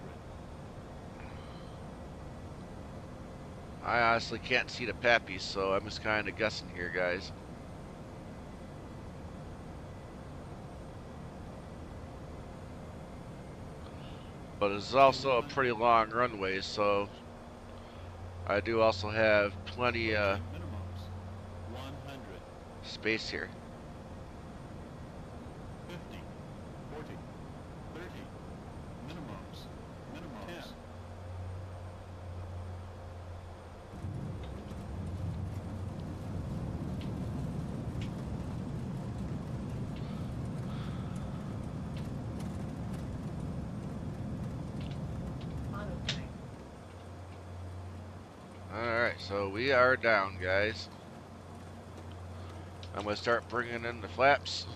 I honestly can't see the pappies, so I'm just kind of guessing here, guys. But it's also a pretty long runway, so I do also have plenty of Minimums. 100. space here. 50. 40. 30. Minimums. Minimums. 10. Alright, so we are down, guys. I'm going to start bringing in the flaps.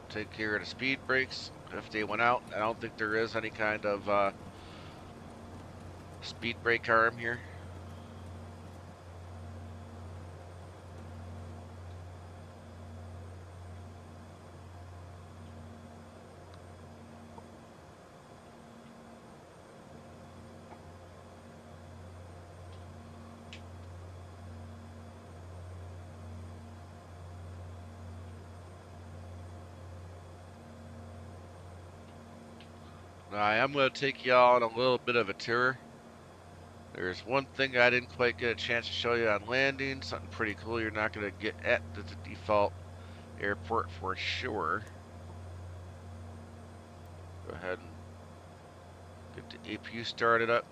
Take care of the speed brakes if they went out. I don't think there is any kind of speed brake arm here. Now, I am going to take y'all on a little bit of a tour. There's one thing I didn't quite get a chance to show you on landing. Something pretty cool you're not going to get at the default airport for sure. Go ahead and get the APU started up.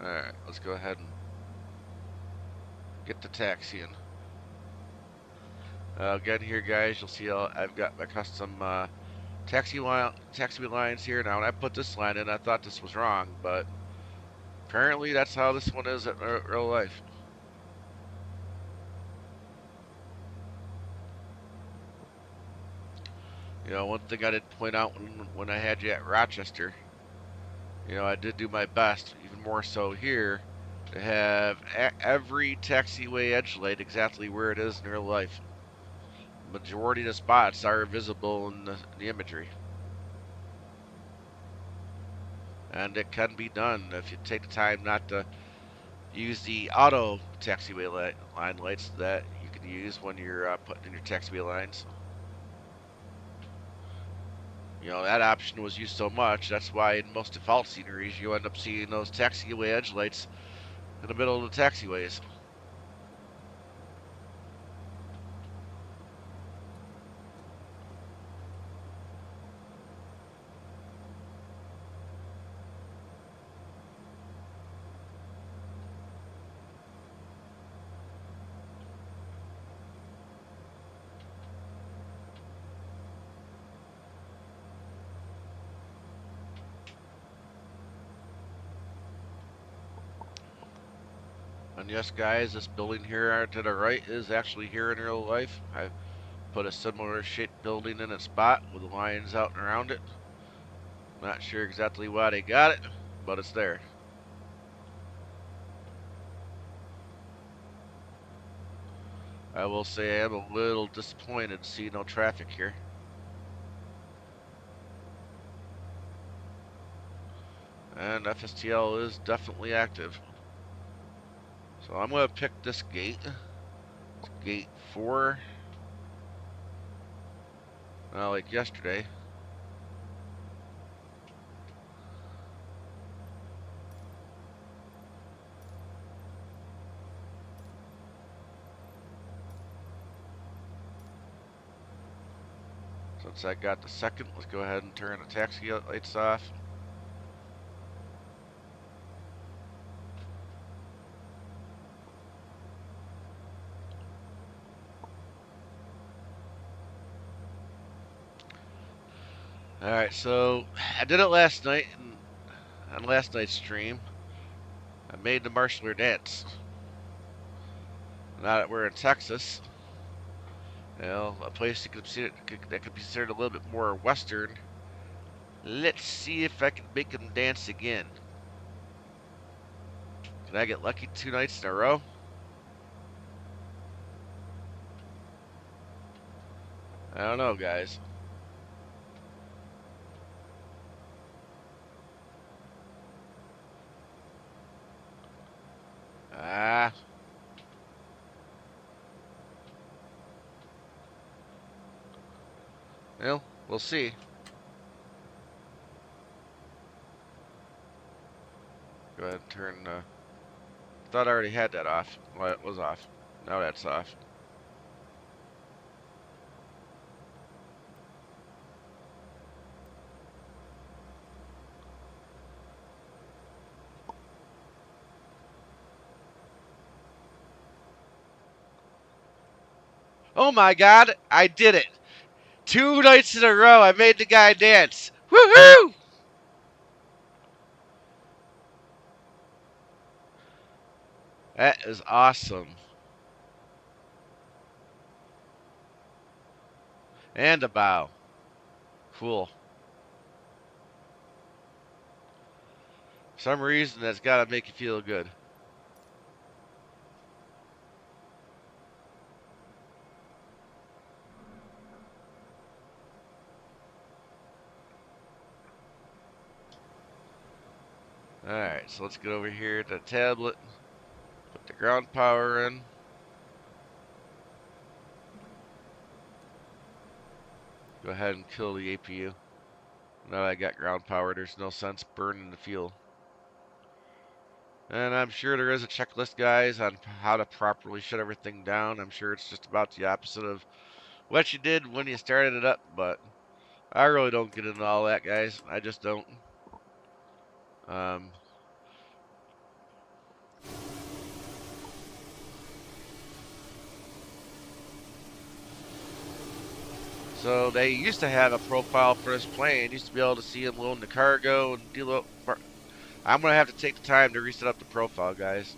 Alright, let's go ahead and get the taxi in. Again here, guys, you'll see I've got my custom taxiway lines here. Now, when I put this line in, I thought this was wrong, but apparently that's how this one is in real life. One thing I did point out when I had you at Rochester, I did do my best, even more so here, to have every taxiway edge light exactly where it is in real life. Majority of the spots are visible in the imagery. And it can be done if you take the time not to use the auto taxiway line lights that you can use when you're putting in your taxiway lines. That option was used so much, that's why in most default sceneries you end up seeing those taxiway edge lights in the middle of the taxiways. And yes, guys, this building here to the right is actually here in real life. I put a similar shaped building in a spot with lines out and around it. Not sure exactly why they got it, but it's there. I will say I am a little disappointed to see no traffic here. And FSTL is definitely active. So I'm going to pick this gate. It's gate 4. Like yesterday. Since I got the second, let's go ahead and turn the taxi lights off. Alright, so I did it last night on last night's stream. I made the martialer dance. Now that we're in Texas, a place that could be considered a little bit more Western. Let's see if I can make them dance again. Can I get lucky 2 nights in a row? I don't know, guys. Ah. Well, we'll see. Go ahead and turn. Thought I already had that off. Well, it was off. Now that's off. Oh my god, I did it! 2 nights in a row, I made the guy dance. Woohoo! That is awesome. And a bow. Cool. For some reason, that's gotta make you feel good. Alright, so let's get over here to the tablet. Put the ground power in. Go ahead and kill the APU. Now that I got ground power, there's no sense burning the fuel. And I'm sure there is a checklist, guys, on how to properly shut everything down. I'm sure it's just about the opposite of what you did when you started it up, but I really don't get into all that, guys. I just don't. Um, so they used to have a profile for this plane. Used to be able to see him loading the cargo and deal. I'm gonna have to take the time to reset up the profile, guys.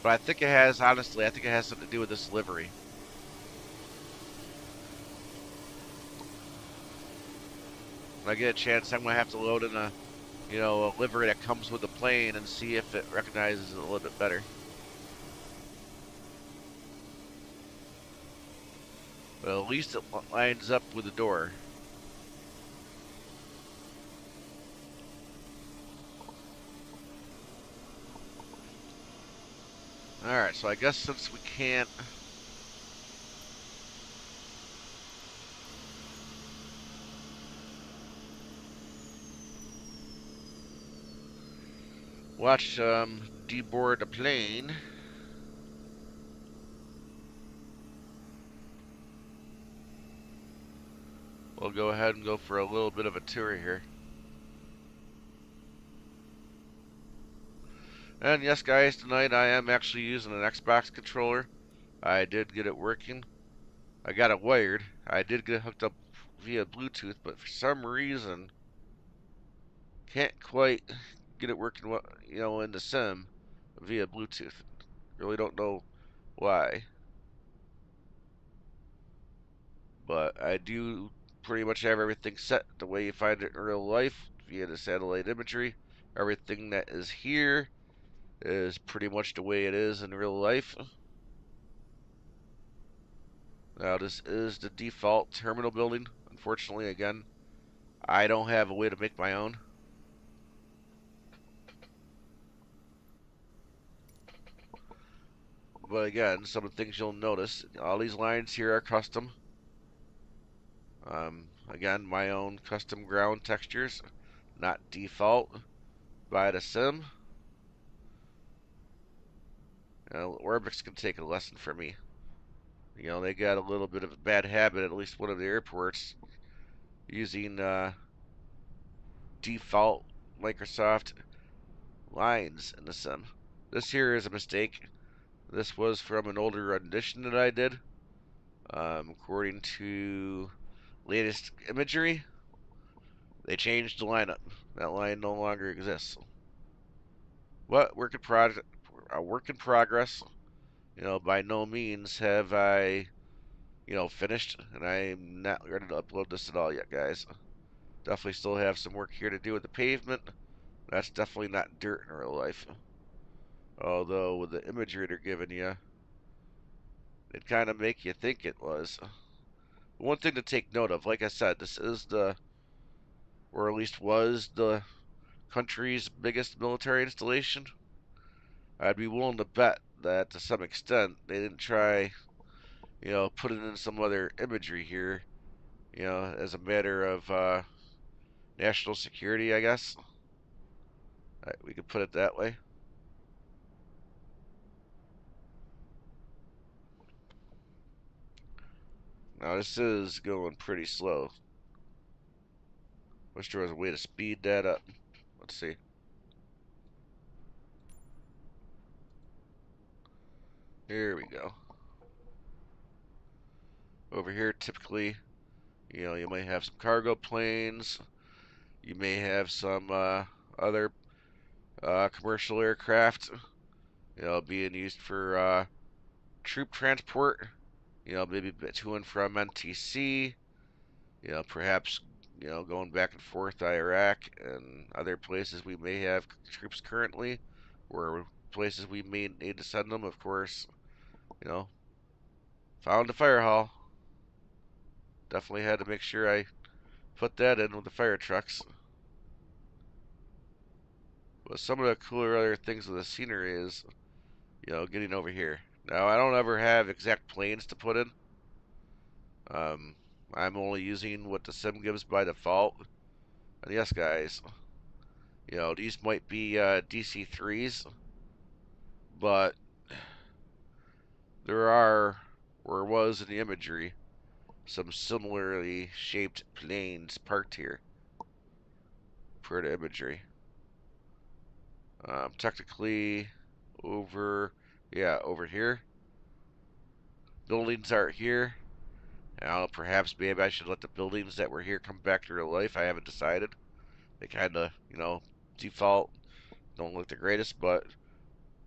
But I think it has, honestly, I think it has something to do with this livery. When I get a chance, I'm gonna have to load in a livery that comes with the plane and see if it recognizes it a little bit better. But at least it lines up with the door. Alright, so I guess since we can't... watch deboard the plane. We'll go ahead and go for a little bit of a tour here. And yes, guys, tonight I am actually using an Xbox controller. I did get it working. I got it wired. I did get it hooked up via Bluetooth, but for some reason, can't quite get it working, in the sim via Bluetooth. Really don't know why, but I do pretty much have everything set the way you find it in real life via the satellite imagery. Everything that is here is pretty much the way it is in real life. Now this is the default terminal building. Unfortunately, again, I don't have a way to make my own. But again, some of the things you'll notice, all these lines here are custom. Again, my own custom ground textures, not default by the sim. Orbix can take a lesson from me. They got a little bit of a bad habit, at least one of the airports, using default Microsoft lines in the sim. This here is a mistake. This was from an older rendition that I did. According to latest imagery, they changed the lineup. That line no longer exists. But a work in progress. By no means have I, finished, and I'm not ready to upload this at all yet, guys. Definitely still have some work here to do with the pavement. That's definitely not dirt in real life. Although with the imagery they're giving you, it kind of make you think it was. One thing to take note of, like I said, this is or at least was the country's biggest military installation. I'd be willing to bet that to some extent they didn't try, putting in some other imagery here, as a matter of national security, I guess. We could put it that way. Now this is going pretty slow. Wish there was a way to speed that up. Let's see. Here we go. Over here, typically, you may have some cargo planes. You may have some other commercial aircraft, being used for troop transport. Maybe to and from NTC. Perhaps, going back and forth to Iraq and other places we may have troops currently, or places we may need to send them, of course. Found a fire hall. Definitely had to make sure I put that in with the fire trucks. But some of the cooler other things with the scenery is, getting over here. Now, I don't ever have exact planes to put in. I'm only using what the sim gives by default. And yes, guys, these might be DC-3s, but there are, or was in the imagery, some similarly shaped planes parked here per the imagery. Technically, over here. Buildings are here. Now, perhaps maybe I should let the buildings that were here come back to real life. I haven't decided. They kind of, default don't look the greatest, but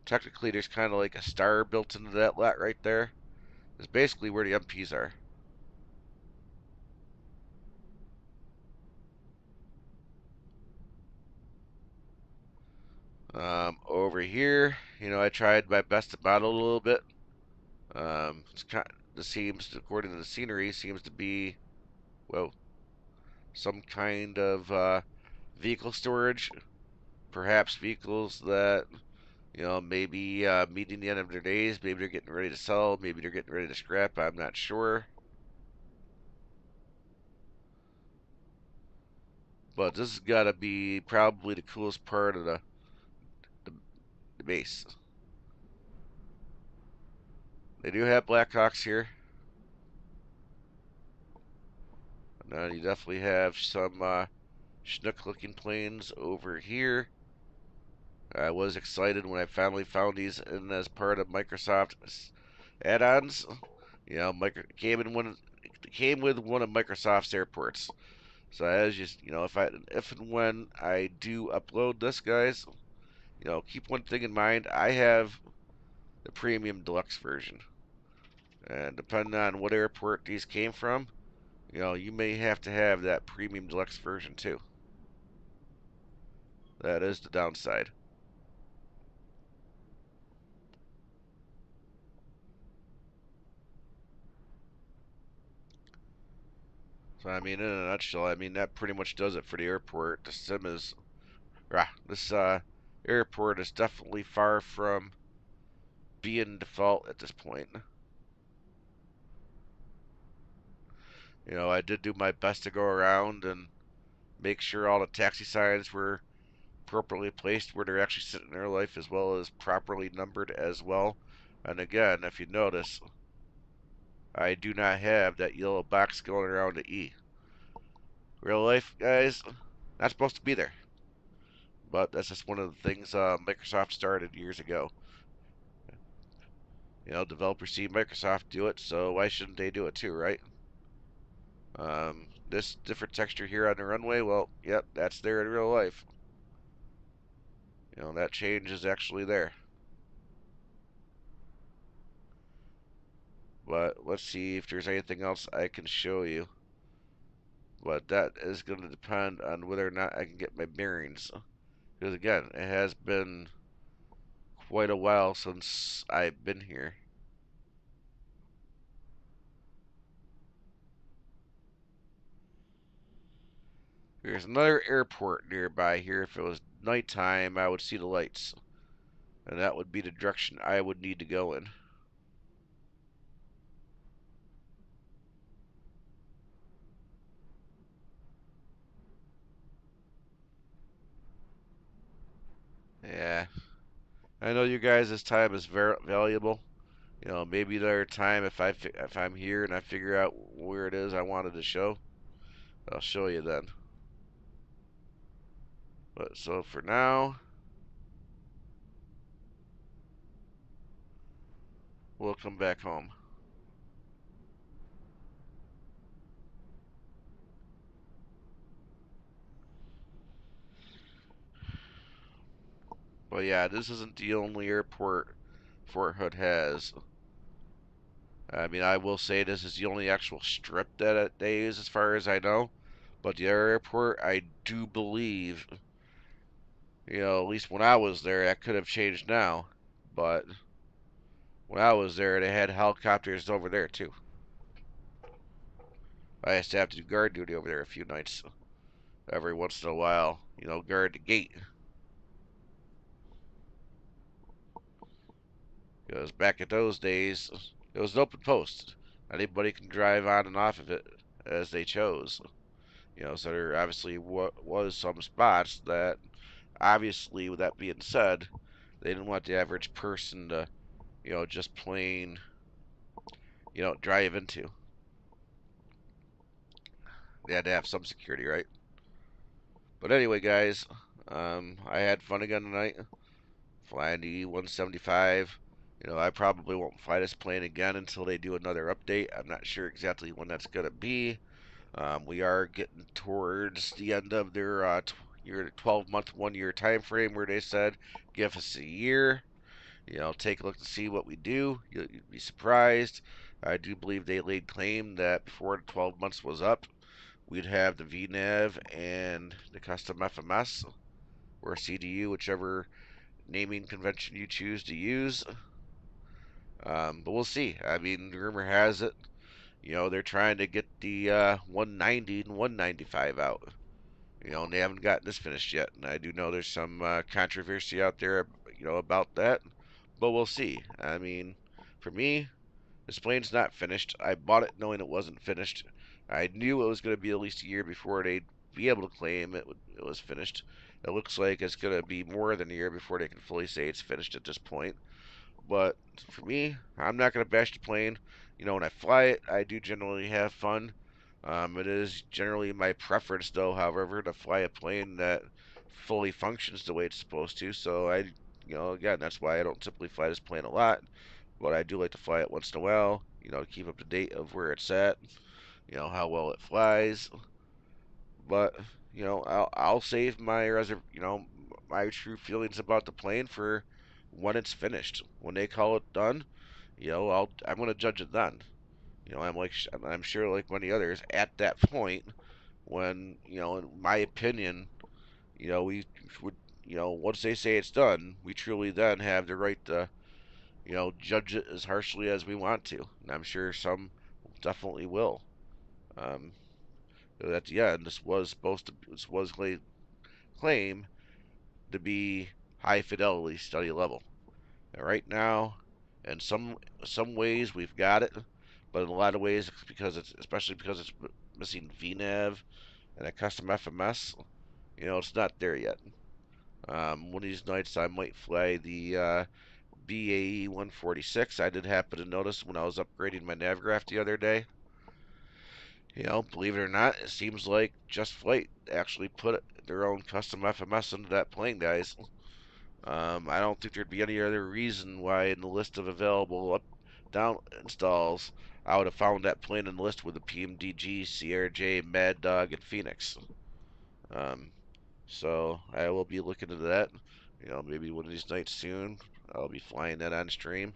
technically there's kind of like a star built into that lot right there. It's basically where the MPs are. Over here, I tried my best to model a little bit. This seems, according to the scenery, seems to be, well, some kind of vehicle storage. Perhaps vehicles that, maybe meeting the end of their days. Maybe they're getting ready to sell. Maybe they're getting ready to scrap. I'm not sure. But this has got to be probably the coolest part of the, the base. They do have Blackhawks here. Now you definitely have some Chinook-looking planes over here. I was excited when I finally found these in as part of Microsoft add-ons. Came with one of Microsoft's airports. So as if and when I do upload this, guys, keep one thing in mind. I have the premium deluxe version, and depending on what airport these came from, you may have to have that premium deluxe version too. That is the downside. So I mean, in a nutshell, I mean that pretty much does it for the airport. The sim is, this airport is definitely far from being default at this point. I did do my best to go around and make sure all the taxi signs were appropriately placed where they're actually sitting in their life, as well as properly numbered as well. And again, if you notice, I do not have that yellow box going around the E. Real life, guys, not supposed to be there. But that's just one of the things Microsoft started years ago. Developers see Microsoft do it, so why shouldn't they do it too, right? This different texture here on the runway, well, yep, that's there in real life. That change is actually there. But let's see if there's anything else I can show you. But that is going to depend on whether or not I can get my bearings. Because again, it has been quite a while since I've been here. There's another airport nearby here. If it was nighttime, I would see the lights. And that would be the direction I would need to go in. Yeah. I know you guys' time is very valuable. Maybe their time, if I'm here and I figure out where it is I wanted to show, I'll show you then. But so for now, we'll come back home. But yeah, this isn't the only airport Fort Hood has. I mean, I will say this is the only actual strip that they use, as far as I know. But the other airport, I do believe, at least when I was there, that could have changed now. But when I was there, they had helicopters over there too. I used to have to do guard duty over there a few nights every once in a while. Guard the gate. Because back in those days, it was an open post. Anybody can drive on and off of it as they chose. So there obviously was some spots that, obviously, with that being said, they didn't want the average person to, just plain, drive into. They had to have some security, right? But anyway, guys, I had fun again tonight flying the E175. I probably won't fly this plane again until they do another update. I'm not sure exactly when that's going to be. We are getting towards the end of their 12-month, 1 year time frame where they said give us a year. Take a look to see what we do. You'd be surprised. I do believe they laid claim that before the 12 months was up, we'd have the VNAV and the custom FMS or CDU, whichever naming convention you choose to use. But we'll see. I mean, rumor has it, they're trying to get the 190 and 195 out. And they haven't gotten this finished yet. And I do know there's some controversy out there, about that. But we'll see. I mean, for me, this plane's not finished. I bought it knowing it wasn't finished. I knew it was going to be at least a year before they'd be able to claim it was finished. It looks like it's going to be more than a year before they can fully say it's finished at this point. But for me, I'm not going to bash the plane. When I fly it, I do generally have fun. It is generally my preference, though, however, to fly a plane that fully functions the way it's supposed to. So again, that's why I don't typically fly this plane a lot. But I do like to fly it once in a while, to keep up to date of where it's at, how well it flies. But I'll save my my true feelings about the plane for when it's finished. When they call it done, I'm gonna judge it then. I'm sure like many others at that point when in my opinion, we would once they say it's done, we truly then have the right to judge it as harshly as we want to, and I'm sure some definitely will. Um, at the end, this was claimed to be high fidelity study level. And right now, in some ways we've got it, but in a lot of ways, especially because it's missing VNAV and a custom FMS, it's not there yet. One of these nights I might fly the BAE 146. I did happen to notice when I was upgrading my NavGraph the other day. Believe it or not, it seems like Just Flight actually put their own custom FMS into that plane, guys. I don't think there'd be any other reason why in the list of available up down installs I would have found that plane in the list with the PMDG, CRJ, Mad Dog, and Phoenix. Um, so I will be looking into that. Maybe one of these nights soon. I'll be flying that on stream.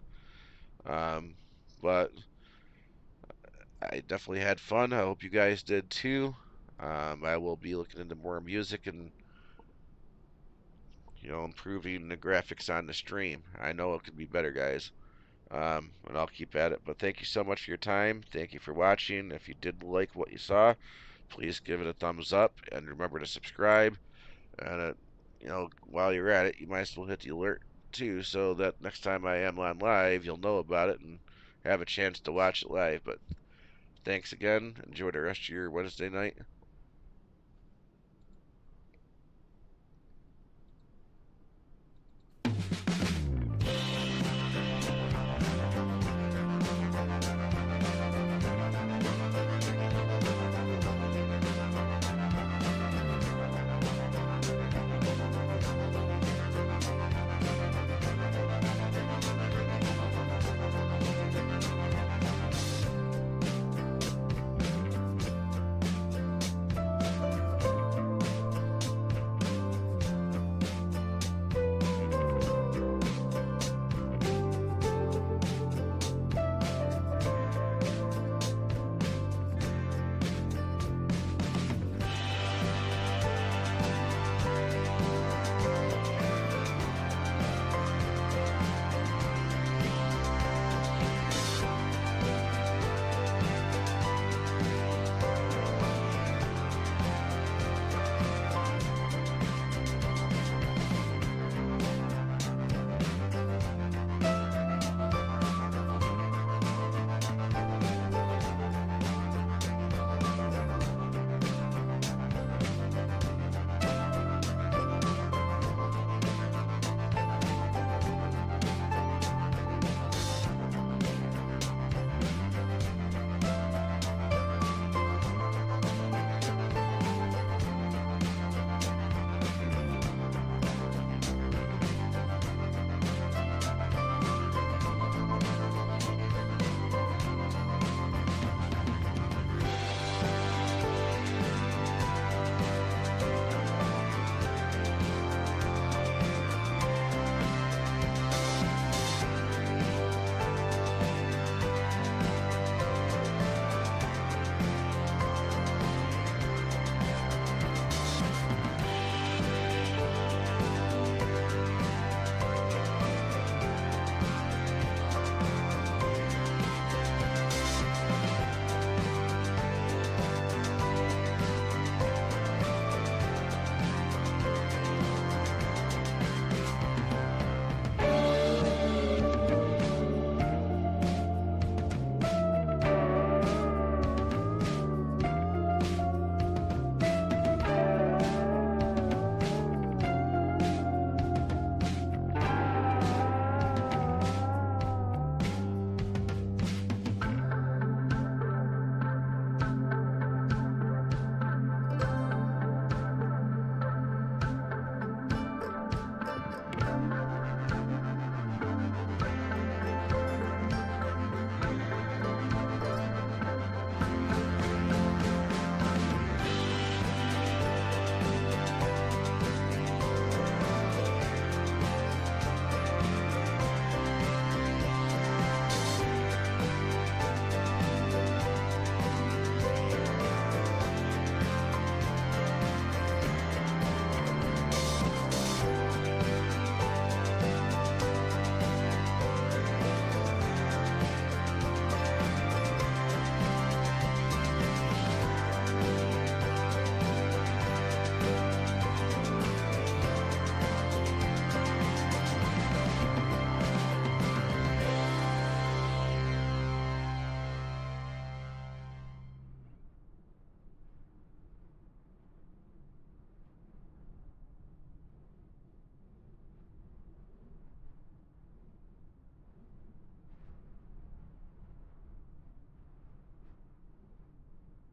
Um, but I definitely had fun. I hope you guys did too. I will be looking into more music and improving the graphics on the stream. I know it could be better, guys. And I'll keep at it. But thank you so much for your time. Thank you for watching. If you did like what you saw, please give it a thumbs up and remember to subscribe. And while you're at it, you might as well hit the alert too, so that next time I am on live, you'll know about it and have a chance to watch it live. But thanks again. Enjoy the rest of your Wednesday night.